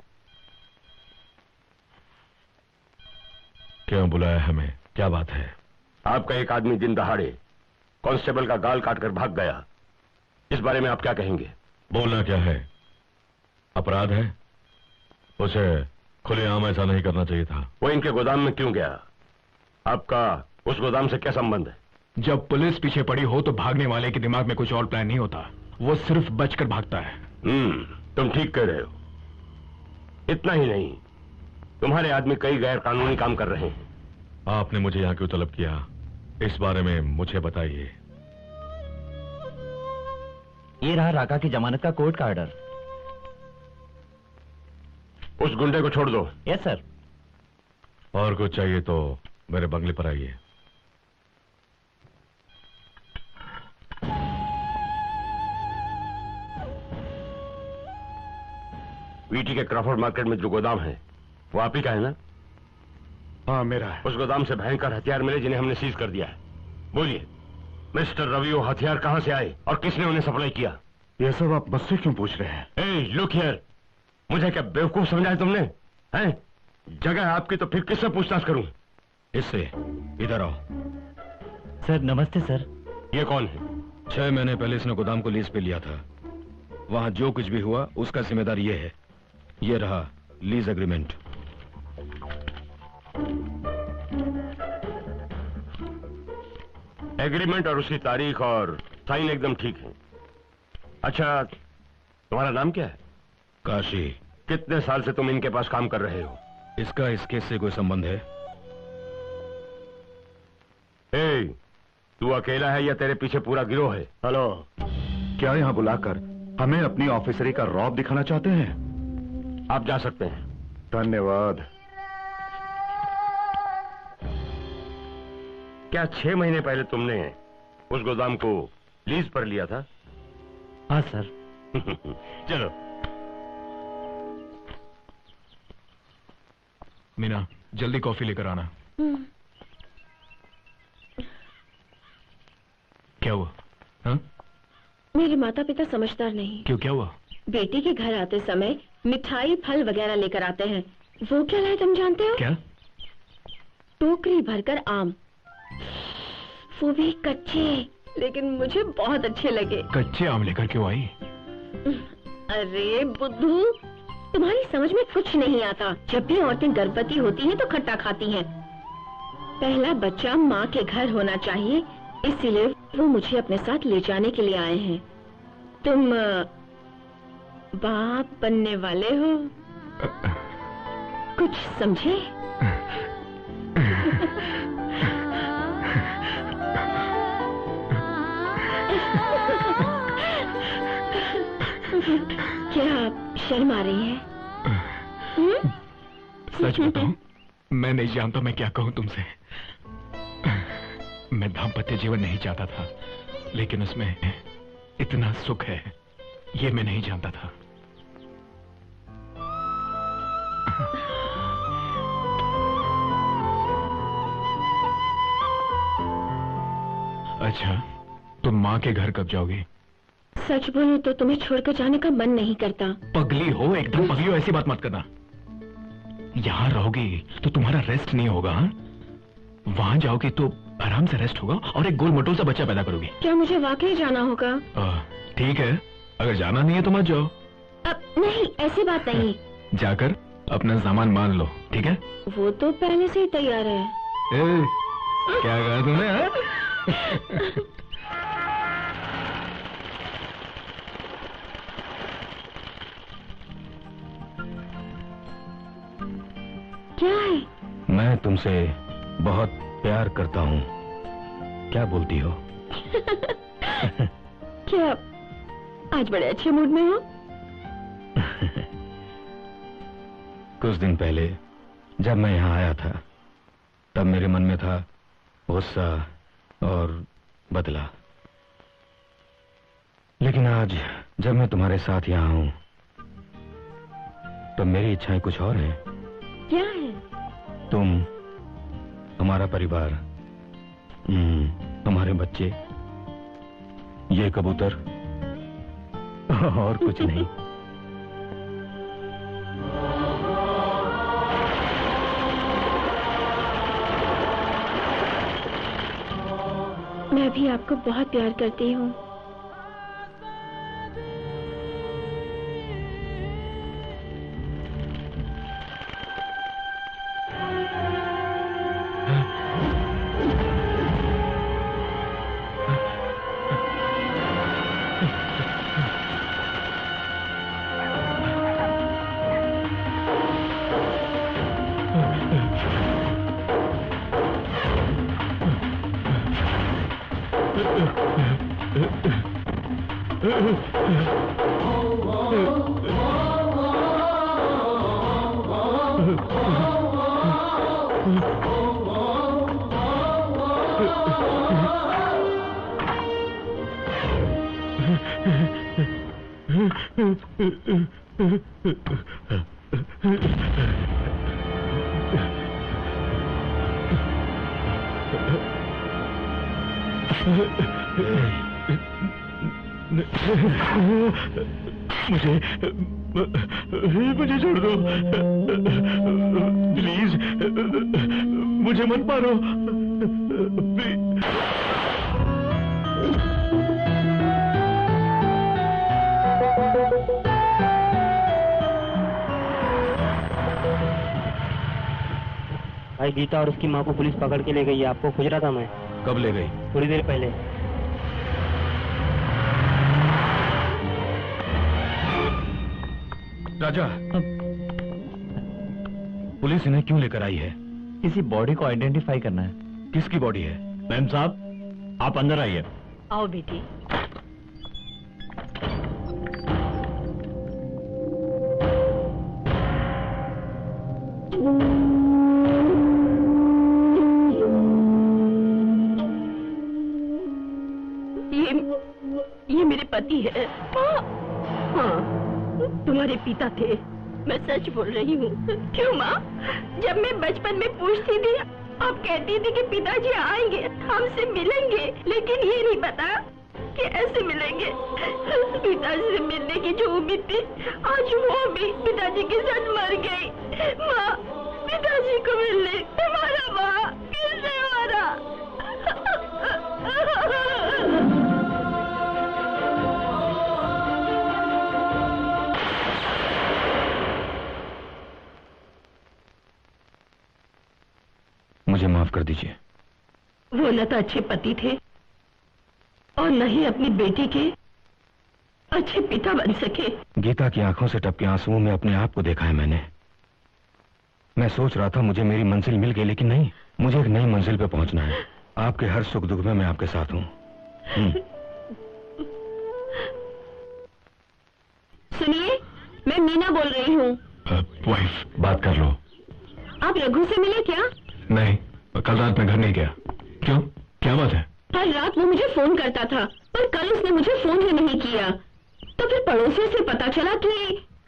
क्यों बुलाया हमें? क्या बात है? आपका एक आदमी दिन दहाड़े कांस्टेबल का गाल काटकर भाग गया। इस बारे में आप क्या कहेंगे? बोलना क्या है? अपराध है? उसे खुलेआम ऐसा नहीं करना चाहिए था। वो इनके गोदाम में क्यों गया? आपका उस गोदाम से क्या संबंध है? जब पुलिस पीछे पड़ी हो तो भागने वाले के दिमाग में कुछ और प्लान नहीं होता, वो सिर्फ बचकर भागता है। तुम ठीक कह रहे हो। इतना ही नहीं, तुम्हारे आदमी कई गैर कानूनी काम कर रहे हैं। आपने मुझे यहाँ क्यों तलब किया, इस बारे में मुझे बताइए। ये रहा राका की जमानत का कोर्ट का ऑर्डर। उस गुंडे को छोड़ दो। Yes sir. और कुछ चाहिए तो मेरे बंगले पर आइए। वीटी के क्रॉफर्ड मार्केट में जो गोदाम है वो आप ही का है ना? हाँ मेरा है। उस गोदाम से भयंकर हथियार मिले जिन्हें हमने सीज कर दिया है। बोलिए मिस्टर रवि, वो हथियार कहां से आए और किसने उन्हें सप्लाई किया? ये सब आप मुझसे क्यों पूछ रहे हैं? ए लुक हियर, मुझे क्या बेवकूफ समझा है तुमने? हैं? जगह आपकी तो फिर किससे पूछताछ करूं? इससे। इधर आओ। सर नमस्ते सर। ये कौन है? 6 महीने पहले इसने गोदाम को लीज पे लिया था। वहां जो कुछ भी हुआ उसका जिम्मेदार ये है। ये रहा लीज एग्रीमेंट। एग्रीमेंट और उसकी तारीख और साइन एकदम ठीक है। अच्छा, तुम्हारा नाम क्या है? काशी। कितने साल से तुम इनके पास काम कर रहे हो? इसका इस केस से कोई संबंध है? ए, तू अकेला है या तेरे पीछे पूरा गिरोह है? हेलो, क्या यहाँ बुलाकर हमें अपनी ऑफिसरी का रौब दिखाना चाहते हैं? आप जा सकते हैं। धन्यवाद। क्या 6 महीने पहले तुमने उस गोदाम को लीज पर लिया था? हाँ सर। चलो। मीना, जल्दी कॉफी लेकर आना। क्या हुआ? हाँ? मेरे माता पिता समझदार नहीं। क्यों, क्या हुआ? बेटी के घर आते समय मिठाई फल वगैरह लेकर आते हैं। वो क्या लाए तुम जानते हो? क्या? टोकरी भरकर आम, वो भी कच्चे, लेकिन मुझे बहुत अच्छे लगे। कच्चे आम लेकर क्यों आई? अरे बुद्धू, तुम्हारी समझ में कुछ नहीं आता। जब भी औरतें गर्भवती होती हैं तो खट्टा खाती हैं। पहला बच्चा माँ के घर होना चाहिए, इसीलिए वो मुझे अपने साथ ले जाने के लिए आए हैं। तुम बाप बनने वाले हो, कुछ समझे? क्या आप शर्मा रही हैं? सच बताऊं, मैं नहीं जानता मैं क्या कहूं तुमसे। मैं दाम्पत्य जीवन नहीं चाहता था, लेकिन उसमें इतना सुख है ये मैं नहीं जानता था। अच्छा, तुम माँ के घर कब जाओगी? सच बोलूं तो तुम्हें छोड़कर जाने का मन नहीं करता। पगली हो, एकदम पगली हो, ऐसी बात मत करना। यहाँ रहोगी तो तुम्हारा रेस्ट नहीं होगा, हाँ? वहां जाओगी तो आराम से रेस्ट होगा और एक गोल मटोल सा बच्चा पैदा करोगी। क्या मुझे वाकई जाना होगा? ठीक है, अगर जाना नहीं है तो मत जाओ। नहीं, ऐसी बात नहीं। जाकर अपना सामान मान लो, ठीक है? वो तो पहले से ही तैयार है। क्या कहा तुमने? क्या है? मैं तुमसे बहुत प्यार करता हूँ, क्या बोलती हो? क्या आज बड़े अच्छे मूड में हो? कुछ दिन पहले जब मैं यहाँ आया था तब मेरे मन में था गुस्सा और बदला, लेकिन आज जब मैं तुम्हारे साथ यहाँ हूँ तो मेरी इच्छाएं कुछ और हैं। क्या है? तुम, हमारा परिवार, हमारे बच्चे, ये कबूतर और कुछ नहीं। मैं भी आपको बहुत प्यार करती हूँ। मुझे छोड़ दो प्लीज, मुझे मत मारो। भाई गीता और उसकी माँ को पुलिस पकड़ के ले गई है, आपको खोज रहा था मैं। कब ले गई? थोड़ी देर पहले। राजा, पुलिस इन्हें क्यों लेकर आई है? किसी बॉडी को आइडेंटिफाई करना है। किसकी बॉडी है? मैम साहब, आप अंदर आइए। आओ बेटी। ये मेरे पति है। हाँ, तुम्हारे पिता थे। मैं सच बोल रही हूँ। क्यों माँ? जब मैं बचपन में पूछती थी, आप कहती थी कि पिताजी आएंगे, हमसे मिलेंगे, लेकिन ये नहीं पता कि ऐसे मिलेंगे। पिताजी से मिलने की जो उम्मीद थी, आज वो भी पिताजी के साथ मर गई। माँ, पिताजी को मिलने तुम्हारा माँ कैसे मारा? मुझे माफ कर दीजिए। वो न तो अच्छे पति थे और न ही अपनी बेटी के अच्छे पिता बन सके। गीता की आंखों से टपके आंसुओं में अपने आप को देखा है मैंने। मैं सोच रहा था मुझे मेरी मंजिल मिल गई, लेकिन नहीं, मुझे एक नई मंजिल पे पहुंचना है। आपके हर सुख दुख में मैं आपके साथ हूँ। सुनिए, मैं मीना बोल रही हूँ। वाइफ, बात कर लो। आप रघु से मिले क्या? नहीं, कल रात मैं घर नहीं गया। क्यों? क्या क्या बात है? हर रात वो मुझे फोन करता था, पर कल उसने मुझे फोन ही नहीं किया। तो फिर पड़ोसियों से पता चला कि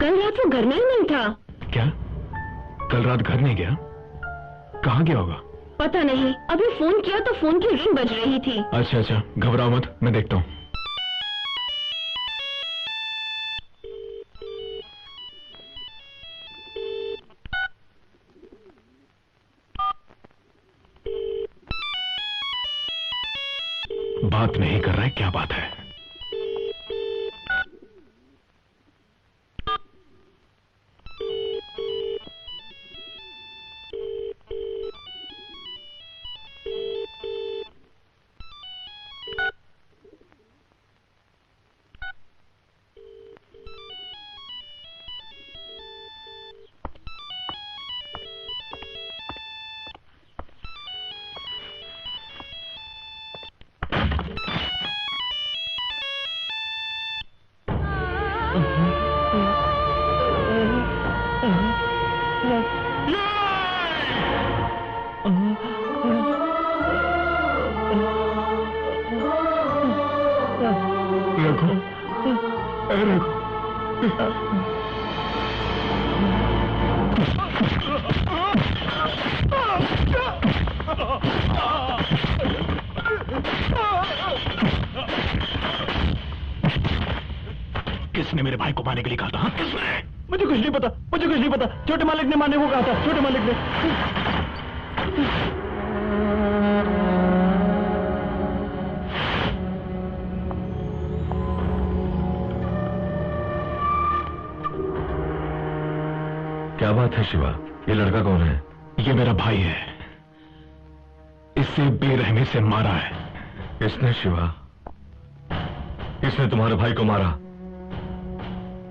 कल रात वो घर में ही नहीं था। क्या? कल रात घर नहीं गया? कहाँ गया होगा? पता नहीं, अभी फोन किया तो फोन की रिंग बज रही थी। अच्छा अच्छा, घबराओ मत, मैं देखता हूँ। बात नहीं कर रहा है, क्या बात है? किसने मेरे भाई को मारने के लिए कहा था? हाँ? किसने? मुझे कुछ नहीं पता, मुझे कुछ नहीं पता। छोटे मालिक ने मारने को कहा था, छोटे मालिक ने। क्या बात है शिवा, ये लड़का कौन है? ये मेरा भाई है, इसे बेरहमी से मारा है। किसने शिवा? किसने तुम्हारे भाई को मारा?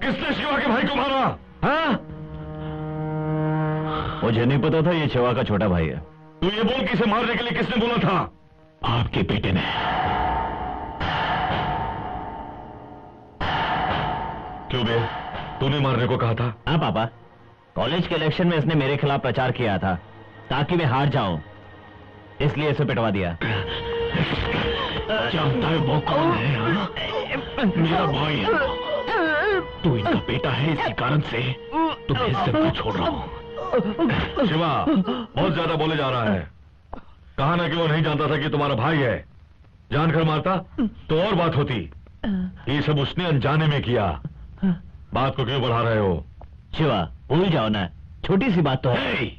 किसने शिवा के भाई को मारा? हाँ? मुझे नहीं पता था ये शिवा का छोटा भाई है। तू ये बोल कि इसे मारने के लिए किसने बोला था? आपके बेटे ने। क्यों बे, तूने मारने को कहा था? हाँ पापा, कॉलेज के इलेक्शन में इसने मेरे खिलाफ प्रचार किया था ताकि मैं हार जाऊं, इसलिए इसे पिटवा दिया। जानता है वो कौन है? हाँ? मेरा भाई है। तू इनका बेटा है, इसी कारण से तुम्हें जिंदा छोड़ रहा हूं। शिवा बहुत ज्यादा बोले जा रहा है। कहा ना कि वो नहीं जानता था कि तुम्हारा भाई है। जानकर मारता तो और बात होती। ये सब उसने अनजाने में किया। बात को क्यों बढ़ा रहे हो? शिवा भूल जाओ ना, छोटी सी बात तो है।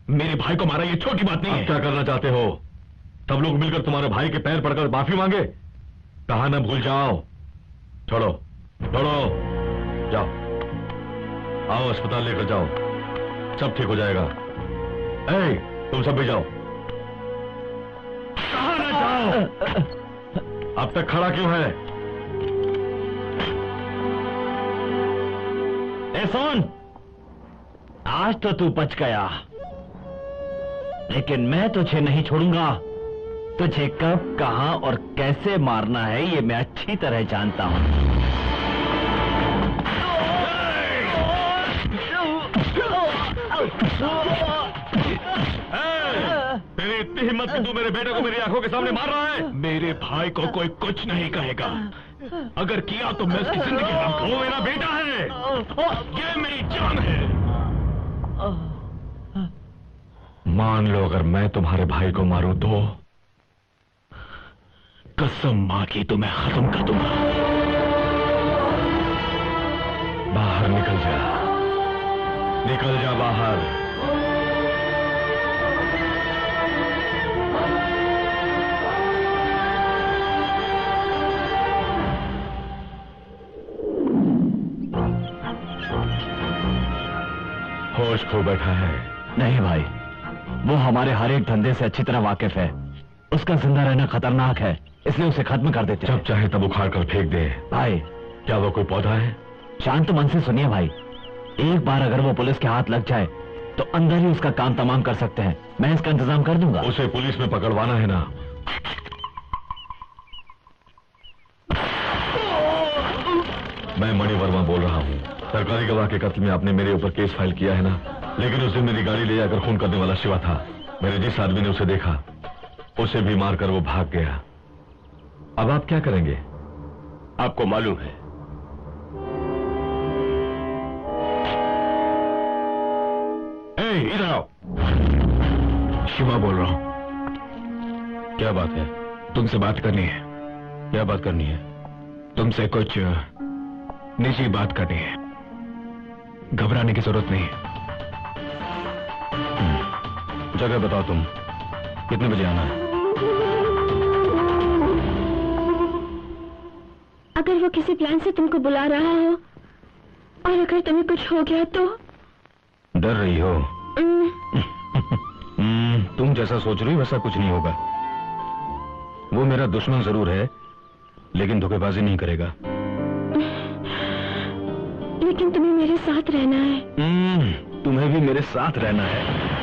मेरे भाई को मारा ये छोटी बात नहीं है। क्या करना चाहते हो? सब लोग मिलकर तुम्हारे भाई के पैर पड़कर माफी मांगे? कहा ना भूल जाओ। छोड़ो छोड़ो, जाओ, आओ अस्पताल लेकर जाओ, सब ठीक हो जाएगा। ए, तुम सब भी जाओ। कहा ना जाओ? अब तक खड़ा क्यों है? ए सुन, आज तो तू बच गया, लेकिन मैं तुझे नहीं छोड़ूंगा। तुझे कब, कहां और कैसे मारना है ये मैं अच्छी तरह जानता हूं। तेरी इतनी हिम्मत कि तू मेरे बेटे को मेरी आंखों के सामने मार रहा है? मेरे भाई को कोई कुछ नहीं कहेगा। अगर किया तो मैं उसकी जिंदगी हराम करूंगा। वो मेरा बेटा है, ये मेरी जान है। मान लो अगर मैं तुम्हारे भाई को मारूं तो? कसम मां की तो मैं खत्म कर दूंगा। बाहर निकल जा, निकल जा बाहर। होश खो बैठा है। नहीं भाई, वो हमारे हर एक धंधे से अच्छी तरह वाकिफ है। उसका जिंदा रहना खतरनाक है, इसलिए उसे खत्म कर देते। जब चाहे तब उखाड़ कर फेंक दे। भाई क्या वो कोई पौधा है? शांत मन से सुनिए भाई, एक बार अगर वो पुलिस के हाथ लग जाए तो अंदर ही उसका काम तमाम कर सकते हैं। मैं इसका इंतजाम कर दूंगा। उसे पुलिस में पकड़वाना है ना? मैं मणि वर्मा बोल रहा हूँ। सरकारी गवाह के कत्ल में आपने मेरे ऊपर केस फाइल किया है ना? लेकिन उस दिन मेरी गाड़ी ले जाकर खून करने वाला शिवा था। मैंने जिस आदमी ने उसे देखा उसे भी मारकर वो भाग गया। अब आप क्या करेंगे? आपको मालूम है, इधर आओ। शिवा बोल रहा हूं। क्या बात है? तुमसे बात करनी है। क्या बात करनी है? तुमसे कुछ निजी बात करनी है। घबराने की जरूरत नहीं है। जगह बताओ, तुम कितने बजे आना है? अगर वो किसी प्लान से तुमको बुला रहा हो और अगर तुम्हें कुछ हो गया तो? डर रही हो? तुम जैसा सोच रही हो वैसा कुछ नहीं होगा। वो मेरा दुश्मन जरूर है, लेकिन धोखेबाजी नहीं करेगा। लेकिन तुम्हें मेरे साथ रहना है। तुम्हें भी मेरे साथ रहना है।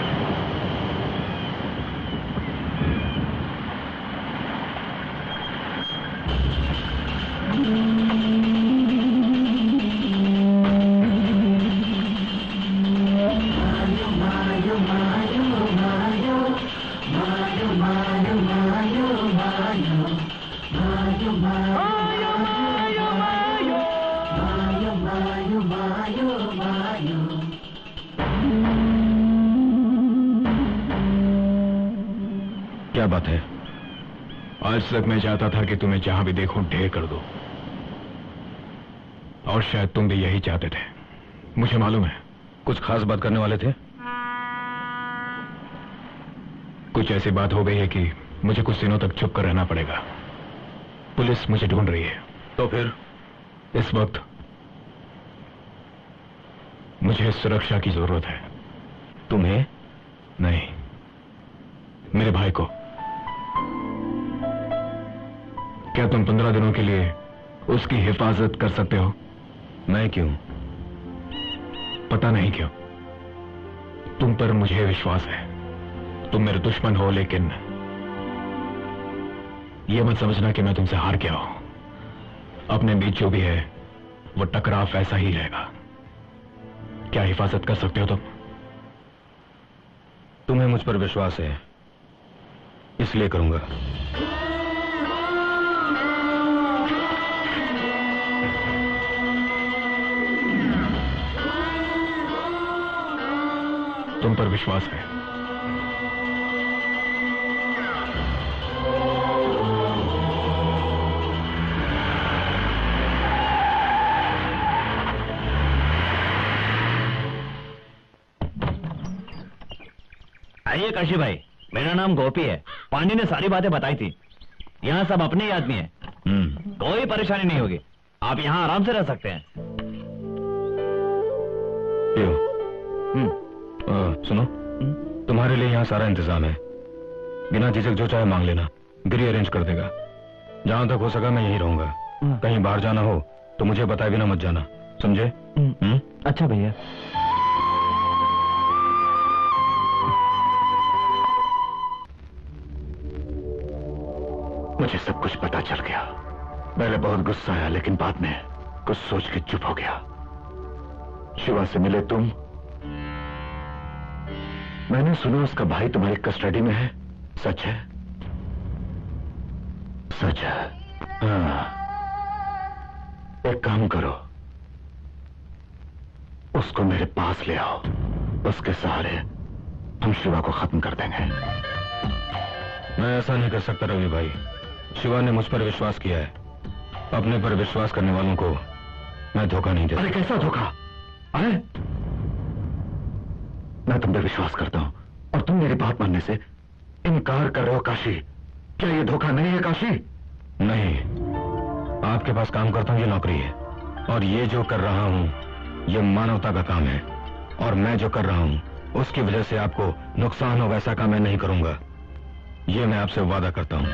क्या बात है? आज तक मैं चाहता था कि तुम्हें जहां भी देखूं ढेर कर दो, और शायद तुम भी यही चाहते थे। मुझे मालूम है। कुछ खास बात करने वाले थे? कुछ ऐसी बात हो गई है कि मुझे कुछ दिनों तक चुप कर रहना पड़ेगा। पुलिस मुझे ढूंढ रही है। तो फिर? इस वक्त मुझे सुरक्षा की जरूरत है। तुम्हें? नहीं, मेरे भाई को। क्या तुम 15 दिनों के लिए उसकी हिफाजत कर सकते हो? मैं क्यों? पता नहीं क्यों। तुम पर मुझे विश्वास है। तुम मेरे दुश्मन हो, लेकिन यह मत समझना कि मैं तुमसे हार गया हूं। अपने बीच जो भी है वो टकराव ऐसा ही रहेगा। क्या हिफाजत कर सकते हो तुम? तुम्हें मुझ पर विश्वास है, इसलिए करूंगा। तुम पर विश्वास है। आइए काशी भाई, मेरा नाम गोपी है। पांडे ने सारी बातें बताई थी। यहाँ सब अपने ही आदमी है। कोई परेशानी नहीं होगी। आप यहाँ आराम से रह सकते हैं। सुनो, तुम्हारे लिए यहाँ सारा इंतजाम है। बिना झिझक जो चाहे मांग लेना, गिरी अरेंज कर देगा। जहां तक हो सका मैं यहीं रहूंगा। कहीं बाहर जाना हो तो मुझे बताए बिना मत जाना, समझे? अच्छा भैया। मुझे सब कुछ पता चल गया। पहले बहुत गुस्सा आया, लेकिन बाद में कुछ सोच के चुप हो गया। शिवा से मिले तुम। मैंने सुना उसका भाई तुम्हारी कस्टडी में है। सच है? सच है। हाँ। एक काम करो, उसको मेरे पास ले आओ। उसके सहारे हम शिवा को खत्म कर देंगे। मैं ऐसा नहीं कर सकता रवि भाई। शिवा ने मुझ पर विश्वास किया है। अपने पर विश्वास करने वालों को मैं धोखा नहीं देता। अरे कैसा धोखा? अरे मैं तुम पे विश्वास करता हूं और तुम मेरी बात मानने से इनकार कर रहे हो काशी। क्या ये धोखा नहीं है काशी? नहीं, आपके पास काम करता हूं ये नौकरी है, और ये जो कर रहा हूं ये मानवता का काम है। और मैं जो कर रहा हूं उसकी वजह से आपको नुकसान हो वैसा काम मैं नहीं करूंगा। ये मैं आपसे वादा करता हूं।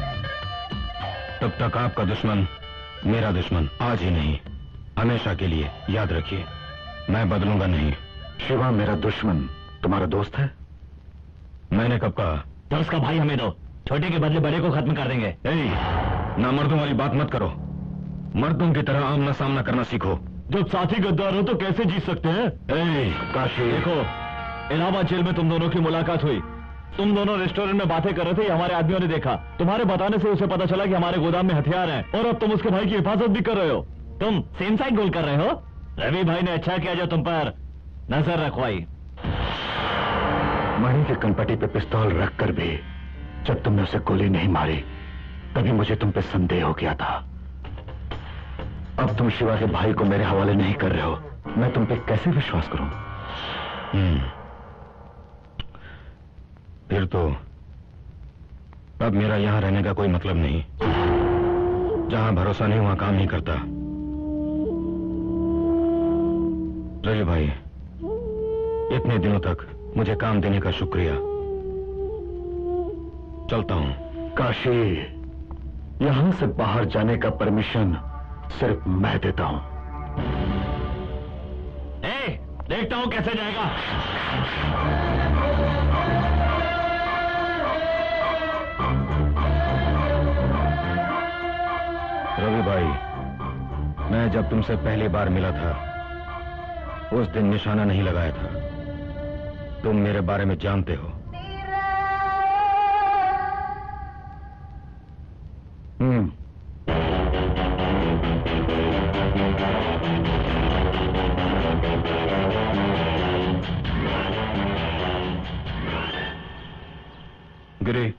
तब तक आपका दुश्मन मेरा दुश्मन, आज ही नहीं हमेशा के लिए याद रखिए। मैं बदलूंगा नहीं। शिवा मेरा दुश्मन तुम्हारा दोस्त है? मैंने कब कहा? तो उसका भाई हमें दो, छोटे के बदले बड़े को खत्म कर देंगे। ना मर्दों वाली बात मत करो। मर्दों की तरह आमना सामना करना सीखो। जब साथी गद्दार हो तो कैसे जीत सकते हैं? काशी देखो, इलाहाबाद जेल में तुम दोनों की मुलाकात हुई। तुम दोनों रेस्टोरेंट में बातें कर रहे थे, हमारे आदमियों ने देखा। तुम्हारे बताने से उसे पता चला कि हमारे गोदाम में हथियार हैं, और अब तुम उसके भाई की हिफाजत भी कर रहे हो। तुम सेम साइड गोल कर रहे हो। रवि भाई ने अच्छा किया जो तुम पर नजर रखवाई। मणि के कनपटी पे पिस्तौल रखकर भी जब तुमने उसे गोली नहीं मारी, तभी मुझे तुम पे संदेह हो गया था। अब तुम शिवा के भाई को मेरे हवाले नहीं कर रहे हो, मैं तुम पे कैसे विश्वास करूं? फिर तो अब मेरा यहां रहने का कोई मतलब नहीं। जहां भरोसा नहीं वहां काम नहीं करता। रवि भाई, इतने दिनों तक मुझे काम देने का शुक्रिया। चलता हूं। काशी, यहां से बाहर जाने का परमिशन सिर्फ मैं देता हूं। देखता हूं कैसे जाएगा। रवि भाई, मैं जब तुमसे पहली बार मिला था उस दिन निशाना नहीं लगाया था। तुम मेरे बारे में जानते हो। गिरी,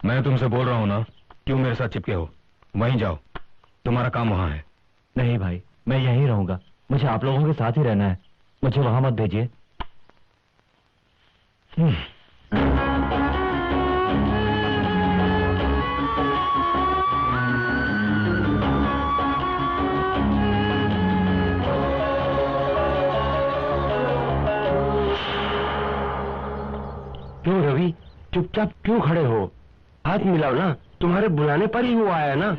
मैं तुमसे बोल रहा हूं ना, क्यों मेरे साथ चिपके हो? वहीं जाओ, तुम्हारा काम वहां है। नहीं भाई, मैं यहीं रहूंगा। मुझे आप लोगों के साथ ही रहना है। मुझे वहां मत भेजिए। क्यों रवि, चुपचाप क्यों खड़े हो? हाथ मिलाओ ना, तुम्हारे बुलाने पर ही वो आया ना।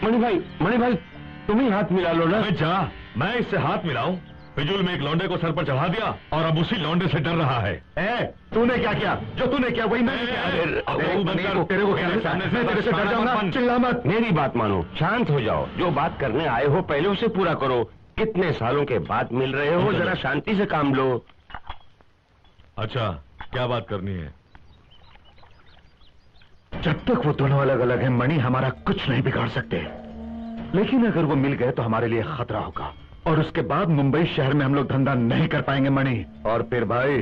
मणि भाई तुम ही हाथ मिला लो ना। जा, मैं इससे हाथ मिलाऊं? फिजूल में एक लौंडे को सर पर चढ़ा दिया और अब उसी लौंडे से डर रहा है। तूने क्या किया? जो तूने किया वही मैंने किया। तेरे को क्या लगता है मैं तेरे से डर जाऊंगा? चिल्ला मत। मेरी बात मानो, शांत हो जाओ। जो बात करने आए हो पहले उसे पूरा करो। कितने सालों के बाद मिल रहे हो, जरा शांति से काम लो। अच्छा, क्या बात करनी है? जब तक वो दोनों अलग अलग हैं, मणि हमारा कुछ नहीं बिगाड़ सकते। लेकिन अगर वो मिल गए तो हमारे लिए खतरा होगा, और उसके बाद मुंबई शहर में हम लोग धंधा नहीं कर पाएंगे मणि। और फिर भाई,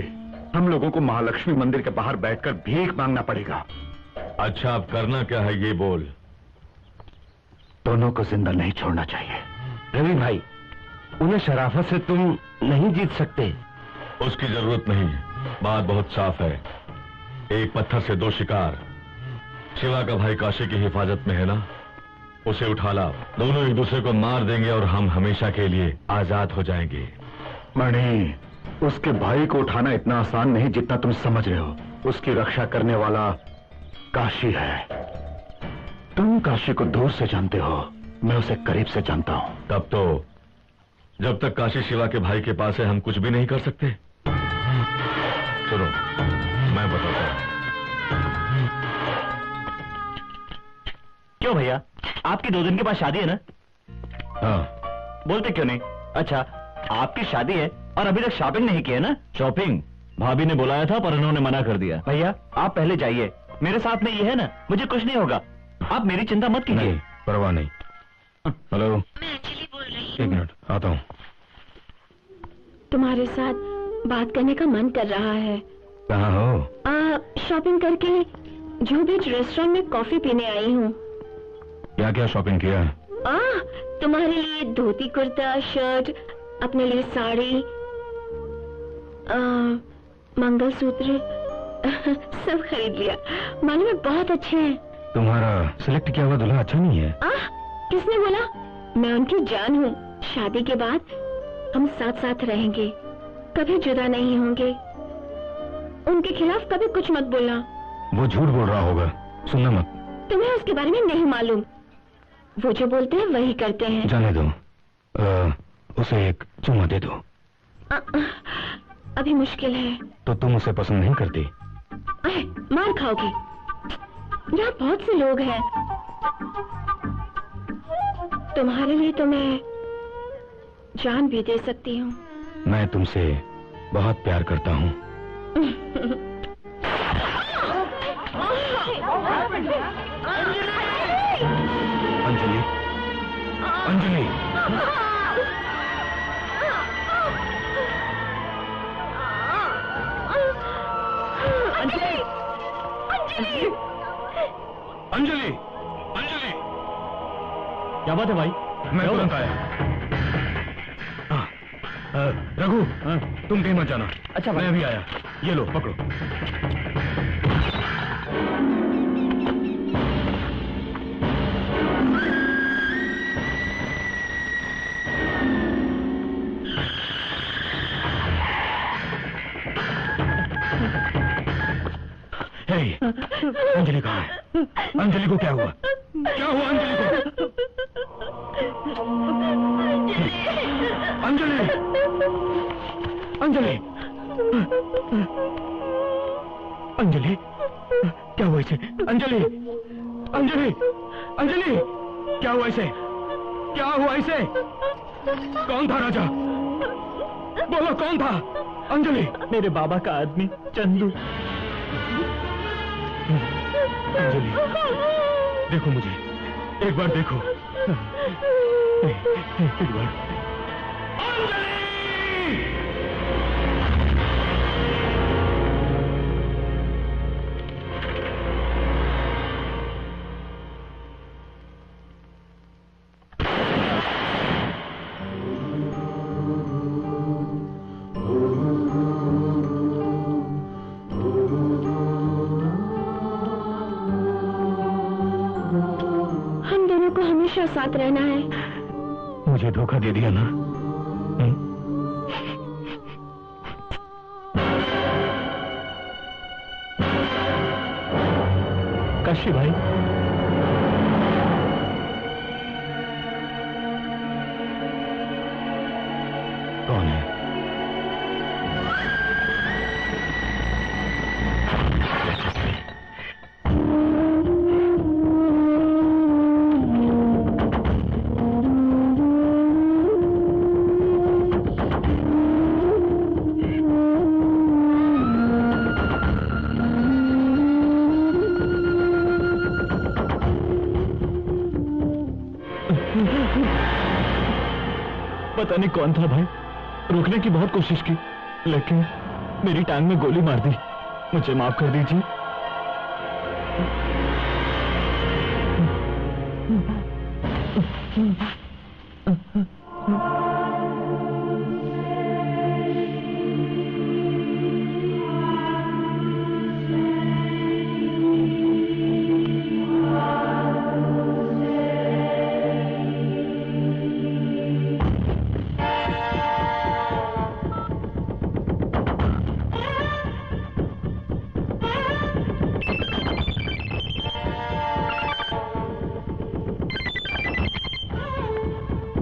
हम लोगों को महालक्ष्मी मंदिर के बाहर बैठकर भीख मांगना पड़ेगा। अच्छा, अब करना क्या है ये बोल। दोनों को जिंदा नहीं छोड़ना चाहिए। रवि भाई, उन्हें शराफत से तुम नहीं जीत सकते। उसकी जरूरत नहीं, बात बहुत साफ है। एक पत्थर से दो शिकार। शिवा का भाई काशी की हिफाजत में है ना, उसे उठा ला। दोनों एक दूसरे को मार देंगे और हम हमेशा के लिए आजाद हो जाएंगे। मणि, उसके भाई को उठाना इतना आसान नहीं जितना तुम समझ रहे हो। उसकी रक्षा करने वाला काशी है। तुम काशी को दूर से जानते हो, मैं उसे करीब से जानता हूं। तब तो जब तक काशी शिवा के भाई के पास है, हम कुछ भी नहीं कर सकते। सुनो, मैं बताता हूं। क्यों भैया, आपकी 2 दिन के बाद शादी है ना? हाँ। बोलते क्यों नहीं? अच्छा, आपकी शादी है और अभी तक शॉपिंग नहीं की है ना? शॉपिंग भाभी ने बुलाया था पर उन्होंने मना कर दिया। भैया, आप पहले जाइए, मेरे साथ में ये है ना, मुझे कुछ नहीं होगा। आप मेरी चिंता मत कीजिए। परवाह नहीं। हेलो, मैं अंजलि बोल रही हूँ। 1 मिनट, आता हूँ। तुम्हारे साथ बात करने का मन कर रहा है। कहाँ हो? शॉपिंग करके जूहू बीच रेस्टोरेंट में कॉफी पीने आई हूँ। क्या क्या शॉपिंग किया? तुम्हारे लिए धोती कुर्ता, शर्ट, अपने लिए साड़ी, मंगलसूत्र सब खरीद लिया। मालूम है, बहुत अच्छे हैं। तुम्हारा सिलेक्ट किया हुआ दूल्हा अच्छा नहीं है? किसने बोला? मैं उनकी जान हूँ। शादी के बाद हम साथ साथ रहेंगे, कभी जुदा नहीं होंगे। उनके खिलाफ कभी कुछ मत बोलना। वो झूठ बोल रहा होगा, सुनना मत। तुम्हें उसके बारे में नहीं मालूम। वो जो बोलते हैं वही करते हैं। जाने दो। उसे एक चुम्मा दे दो। अभी मुश्किल है। तो तुम उसे पसंद नहीं करती? मार खाओगी। यहाँ बहुत से लोग हैं। तुम्हारे लिए तो मैं जान भी दे सकती हूँ। मैं तुमसे बहुत प्यार करता हूँ। अंजलि, अंजलि, अंजलि, अंजलि, क्या बात है भाई? मैं तुरंत आया। रघु, तुम कहीं मत जाना। अच्छा मैं अभी आया। ये लो, पकड़ो। अंजलि कहाँ है? अंजलि को क्या हुआ? क्या हुआ अंजलि को? अंजलि, अंजलि, अंजलि, क्या हुआ इसे? अंजलि, अंजलि, अंजलि, क्या हुआ इसे? क्या हुआ इसे? कौन था राजा? बोलो कौन था? अंजलि, मेरे बाबा का आदमी चंदू। अंजलि, देखो मुझे, एक बार देखो, एक बार। अंजलि! हमेशा साथ रहना है। मुझे धोखा दे दिया ना? काशी भाई, कौन है? पता नहीं कौन था भाई। रोकने की बहुत कोशिश की, लेकिन मेरी टांग में गोली मार दी। मुझे माफ कर दीजिए।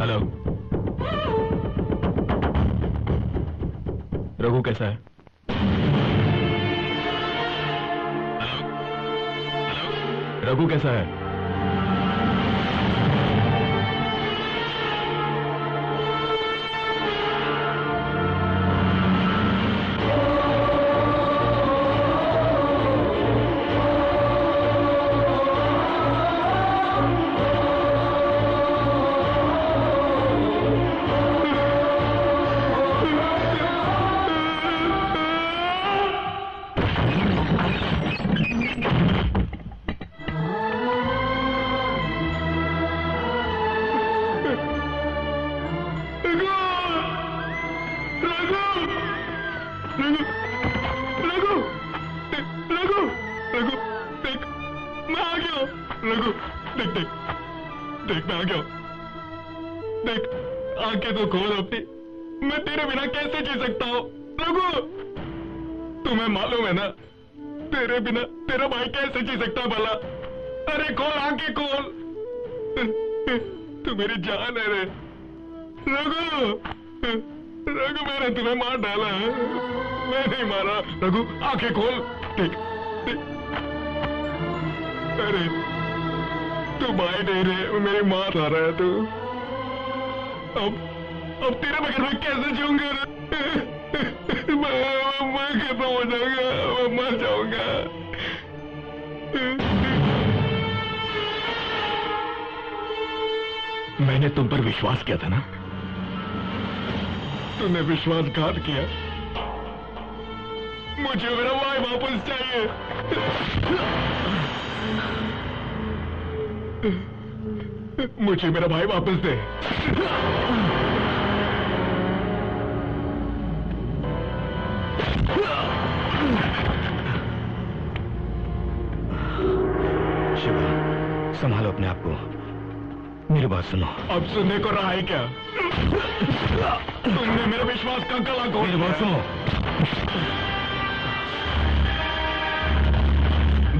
हेलो, रघु कैसा है? हेलो, रघु कैसा है? आंखें तो खोल अपनी। मैं तेरे बिना कैसे जी सकता हूँ रघु? तुम्हें मालूम है ना, तेरे बिना तेरा भाई कैसे जी सकता है भला? अरे खोल आंखें खोल, तू मेरी जान है रे रघु। रघु मैंने तुम्हें मार डाला, मैं नहीं मारा। रघु आंखें खोल, देख देख। अरे तू भाई नहीं रे, मेरी मां आ रहा है तू। अब तेरे बगैर मैं कैसे जीऊंगा? मैं खत्म हो जाऊंगा, मैं मर जाऊंगा। मैंने तुम पर विश्वास किया था ना? तूने विश्वासघात किया। मुझे मेरा भाई वापस चाहिए। मुझे मेरा भाई वापस दे। शिवा, संभालो अपने आप को। मेरी बात सुनो। अब सुनने को रहा है क्या? तुमने मेरा विश्वास का गला घोट। मेरी बात सुनो।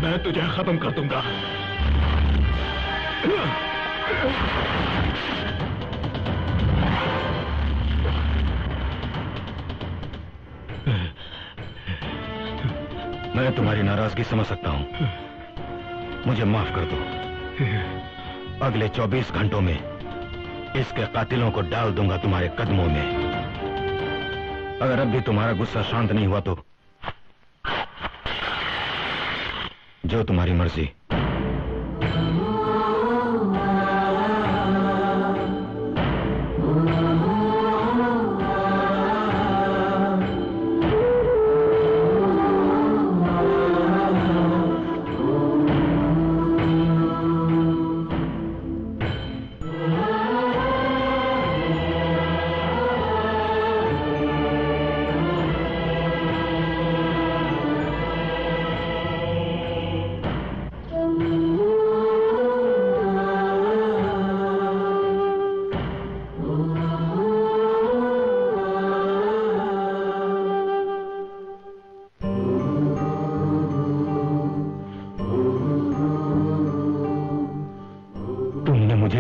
मैं तुझे खत्म कर दूंगा। मैं तुम्हारी नाराजगी समझ सकता हूं। मुझे माफ कर दो। अगले 24 घंटों में इसके कातिलों को डाल दूंगा तुम्हारे कदमों में। अगर अब भी तुम्हारा गुस्सा शांत नहीं हुआ तो जो तुम्हारी मर्जी।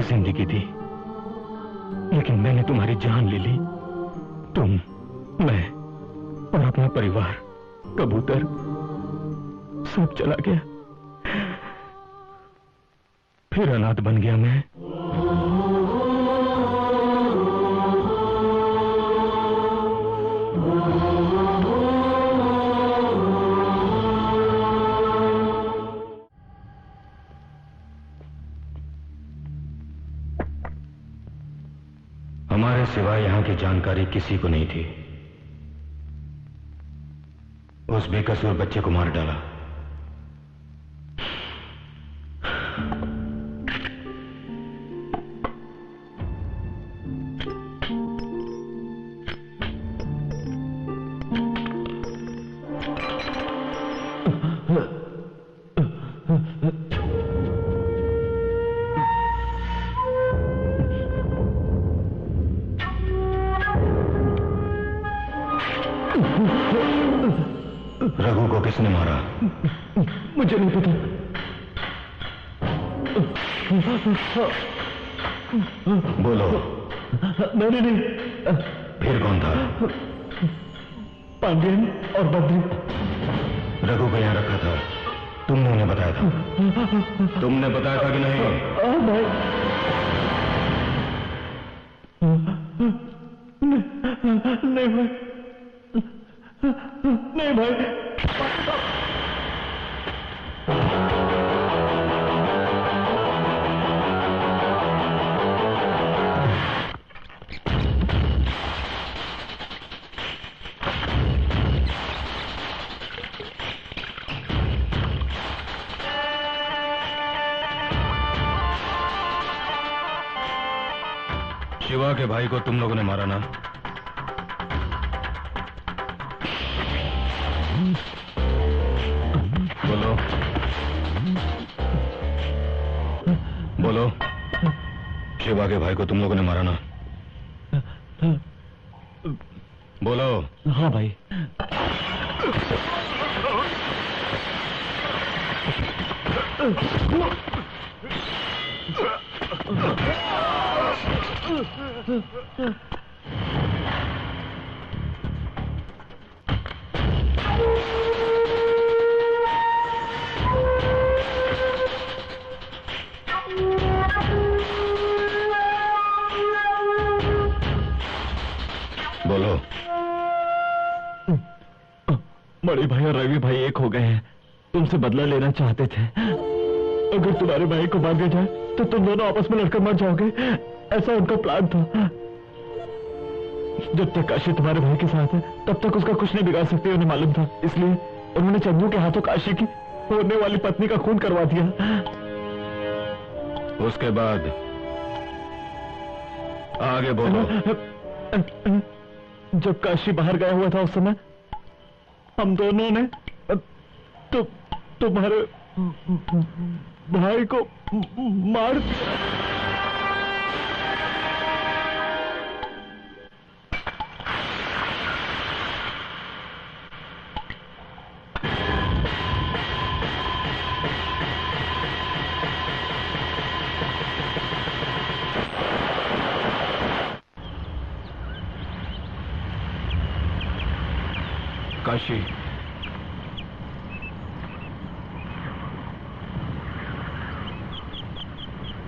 जिंदगी दी, लेकिन मैंने तुम्हारी जान ले ली। तुम, मैं और अपना परिवार, कबूतर सब चला गया। फिर अनाथ बन गया मैं। हमारे सिवाय यहां की जानकारी किसी को नहीं थी। उस बेकसूर बच्चे को मार डाला। रघु को किसने मारा? मुझे नहीं पता। बोलो। मैंने नहीं। फिर कौन था? पांड्यन और बद्री। रघु को यहां रखा था, तुमने उन्हें बताया था? तुमने बताया था कि नहीं? भाई। नहीं भाई, नहीं भाई। शिवा के भाई को तुम लोगों ने मारा ना? बोलो, बोलो। शिवा के भाई को तुम लोगों ने मारा ना? बोलो। हाँ भाई। बोलो। बड़े भाई और रवि भाई एक हो गए हैं। तुमसे बदला लेना चाहते थे। अगर तुम्हारे भाई को मार दिया जाए तो तुम दोनों आपस में लड़कर मर जाओगे। ऐसा उनका प्लान था। जब तक काशी तुम्हारे भाई के साथ है तब तक उसका कुछ नहीं बिगाड़ सकते, उन्हें मालूम था। इसलिए उन्होंने चंदू के हाथों काशी की होने वाली पत्नी का खून करवा दिया। उसके बाद आगे बोलो। जब काशी बाहर गया हुआ था उस समय हम दोनों ने तुम्हारे भाई को मार काशी।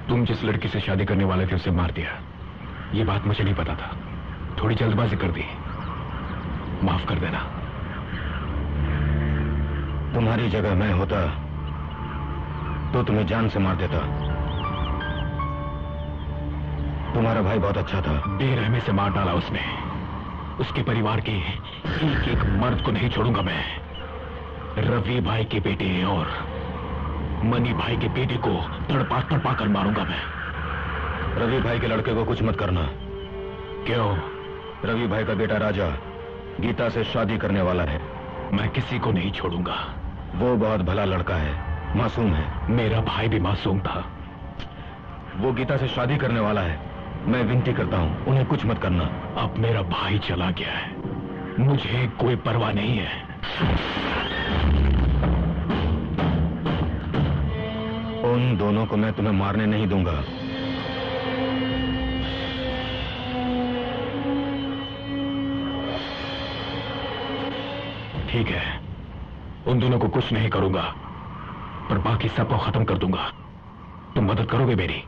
तुम जिस लड़की से शादी करने वाले थे उसे मार दिया, ये बात मुझे नहीं पता था। थोड़ी जल्दबाजी कर दी, माफ कर देना। तुम्हारी जगह मैं होता तो तुम्हें जान से मार देता। तुम्हारा भाई बहुत अच्छा था। बेरहमी से मार डाला उसने। उसके परिवार के एक एक मर्द को नहीं छोड़ूंगा मैं। रवि भाई के बेटे और मनी भाई के बेटे को तड़पा तड़पा कर मारूंगा मैं। रवि भाई के लड़के को कुछ मत करना। क्यों? रवि भाई का बेटा राजा गीता से शादी करने वाला है। मैं किसी को नहीं छोड़ूंगा। वो बहुत भला लड़का है, मासूम है। मेरा भाई भी मासूम था। वो गीता से शादी करने वाला है। मैं विनती करता हूं उन्हें कुछ मत करना। अब मेरा भाई चला गया है, मुझे कोई परवाह नहीं है। उन दोनों को मैं तुम्हें मारने नहीं दूंगा। ठीक है, उन दोनों को कुछ नहीं करूंगा, पर बाकी सबको खत्म कर दूंगा। तुम मदद करोगे मेरी?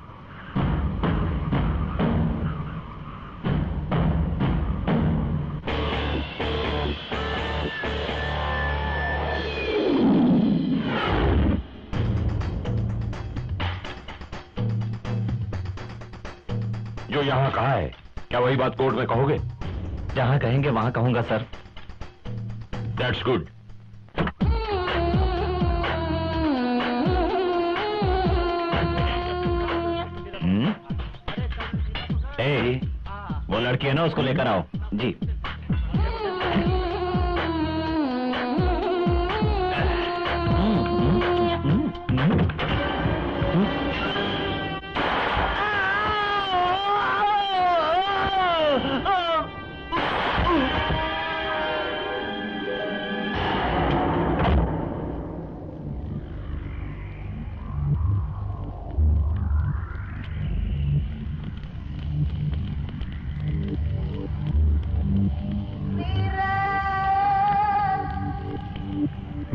जो यहाँ कहा है, क्या वही बात कोर्ट में कहोगे? जहां कहेंगे वहां कहूंगा सर। That's good. वो लड़की है ना, उसको लेकर आओ। जी।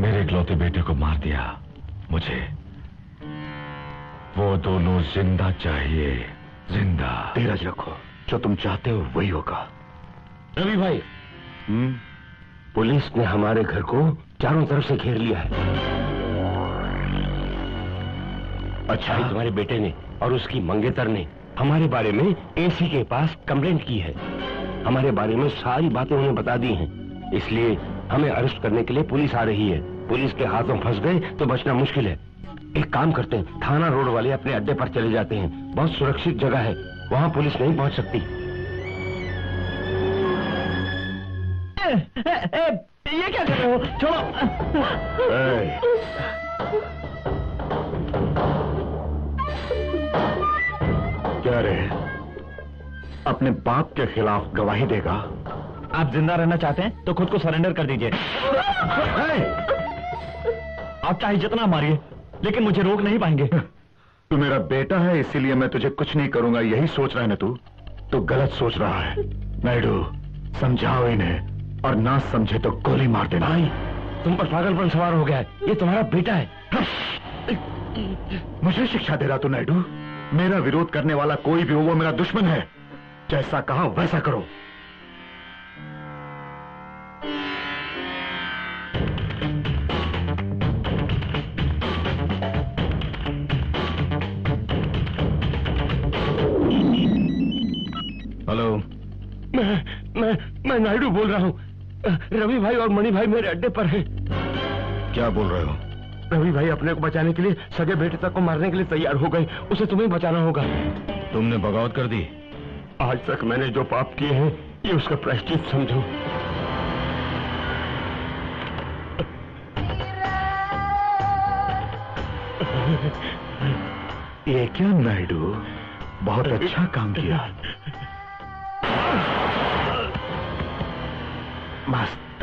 मेरे इकलौते बेटे को मार दिया। मुझे वो दोनों जिंदा चाहिए, जिंदा। धीरज रखो, जो तुम चाहते हो वही होगा। रवि भाई, पुलिस ने हमारे घर को चारों तरफ से घेर लिया है। अच्छा, तुम्हारे बेटे ने और उसकी मंगेतर ने हमारे बारे में एसी के पास कंप्लेंट की है। हमारे बारे में सारी बातें उन्हें बता दी हैं। इसलिए हमें अरेस्ट करने के लिए पुलिस आ रही है। पुलिस के हाथों फंस गए तो बचना मुश्किल है। एक काम करते हैं, थाना रोड वाले अपने अड्डे पर चले जाते हैं। बहुत सुरक्षित जगह है, वहां पुलिस नहीं पहुंच सकती। ये क्या कर रहे हो? छोड़ो। क्या रे, अपने बाप के खिलाफ गवाही देगा? आप जिंदा रहना चाहते हैं तो खुद को सरेंडर कर दीजिए। आप चाहे जितना मारिए, लेकिन मुझे रोक नहीं पाएंगे। तू मेरा बेटा है, इसीलिए मैं तुझे कुछ नहीं करूंगा, यही सोच रहा है ना तू? तो गलत सोच रहा है। नायडू, समझाओ इन्हें, और ना समझे तो गोली मार देना। भाई, तुम पर पागलपन सवार हो गया है। ये तुम्हारा बेटा है। मुझे शिक्षा दे रहा तू नायडू? मेरा विरोध करने वाला कोई भी हो, वो मेरा दुश्मन है। जैसा कहा वैसा करो। हेलो। मैं नायडू बोल रहा हूँ। रवि भाई और मणि भाई मेरे अड्डे पर हैं। क्या बोल रहे हो? रवि भाई अपने को बचाने के लिए सगे बेटे तक को मारने के लिए तैयार हो गए। उसे तुम्हें बचाना होगा। तुमने बगावत कर दी? आज तक मैंने जो पाप किए हैं ये उसका प्रायश्चित समझो। ये क्या नायडू, बहुत अच्छा काम किया। मस्त।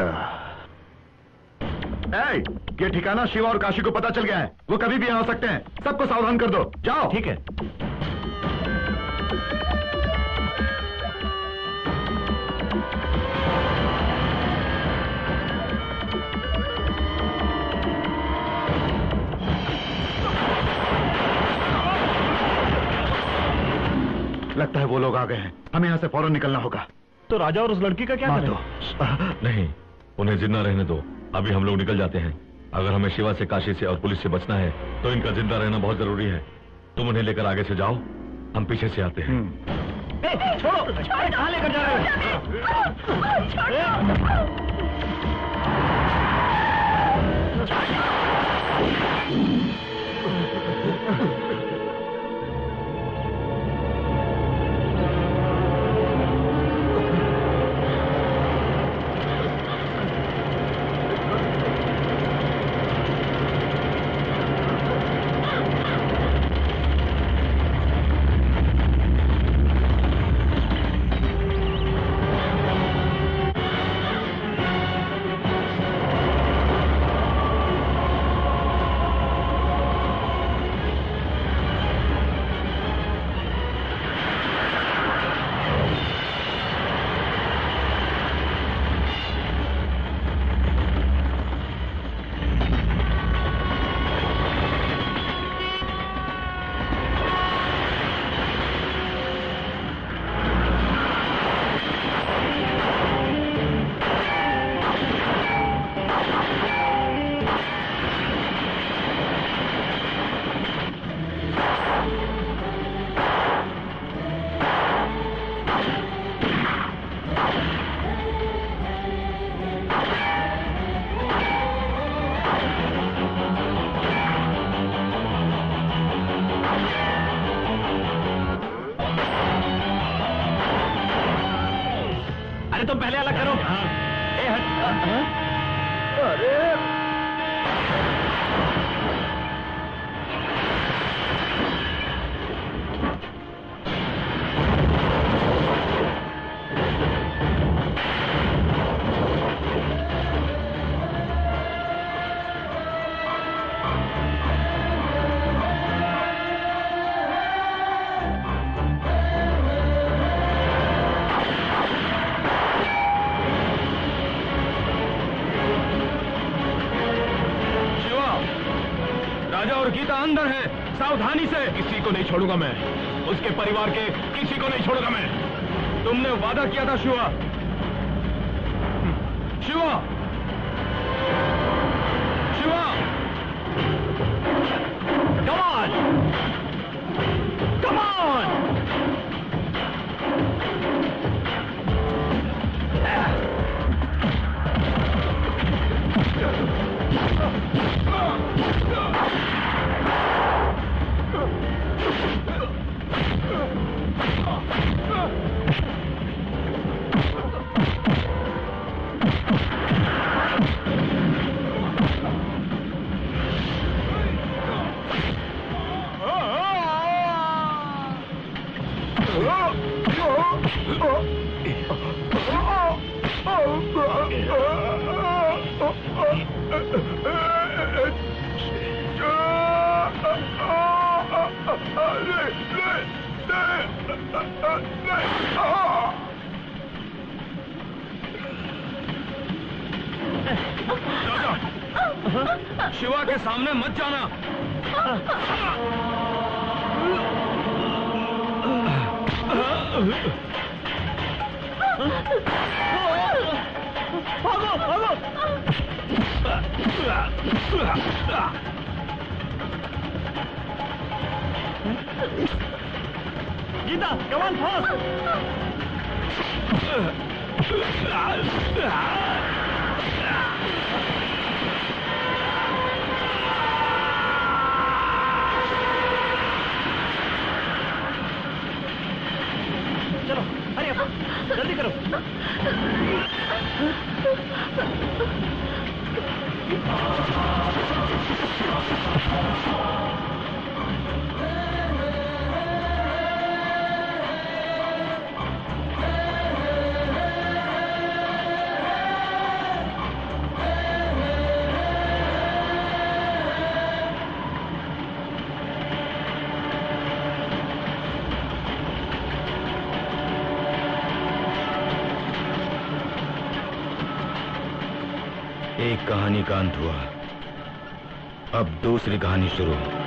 ये ठिकाना शिवा और काशी को पता चल गया है। वो कभी भी आ सकते हैं। सबको सावधान कर दो। जाओ। ठीक है। लगता है वो लोग आ गए हैं। हमें यहाँ से फौरन निकलना होगा। तो राजा और उस लड़की का क्या मार करें? दो। नहीं, उन्हें जिंदा रहने दो। अभी हम लोग निकल जाते हैं। अगर हमें शिवा से, काशी से और पुलिस से बचना है तो इनका जिंदा रहना बहुत जरूरी है। तुम उन्हें लेकर आगे से जाओ, हम पीछे से आते हैं। छोड़ो, कहाँ लेकर जा रहे हो? तुम पहले अलग करो। ए हट। अरे अंदर है, सावधानी से। किसी को नहीं छोड़ूंगा मैं, उसके परिवार के किसी को नहीं छोड़ूंगा मैं। तुमने वादा किया था Shiva. Shiva, Shiva, come on, come on. Shiva के सामने मत जाना। भागो, भागो। Gita, come on, fast. चलो अरे जल्दी करो। एक कहानी का अंत हुआ, अब दूसरी कहानी शुरू।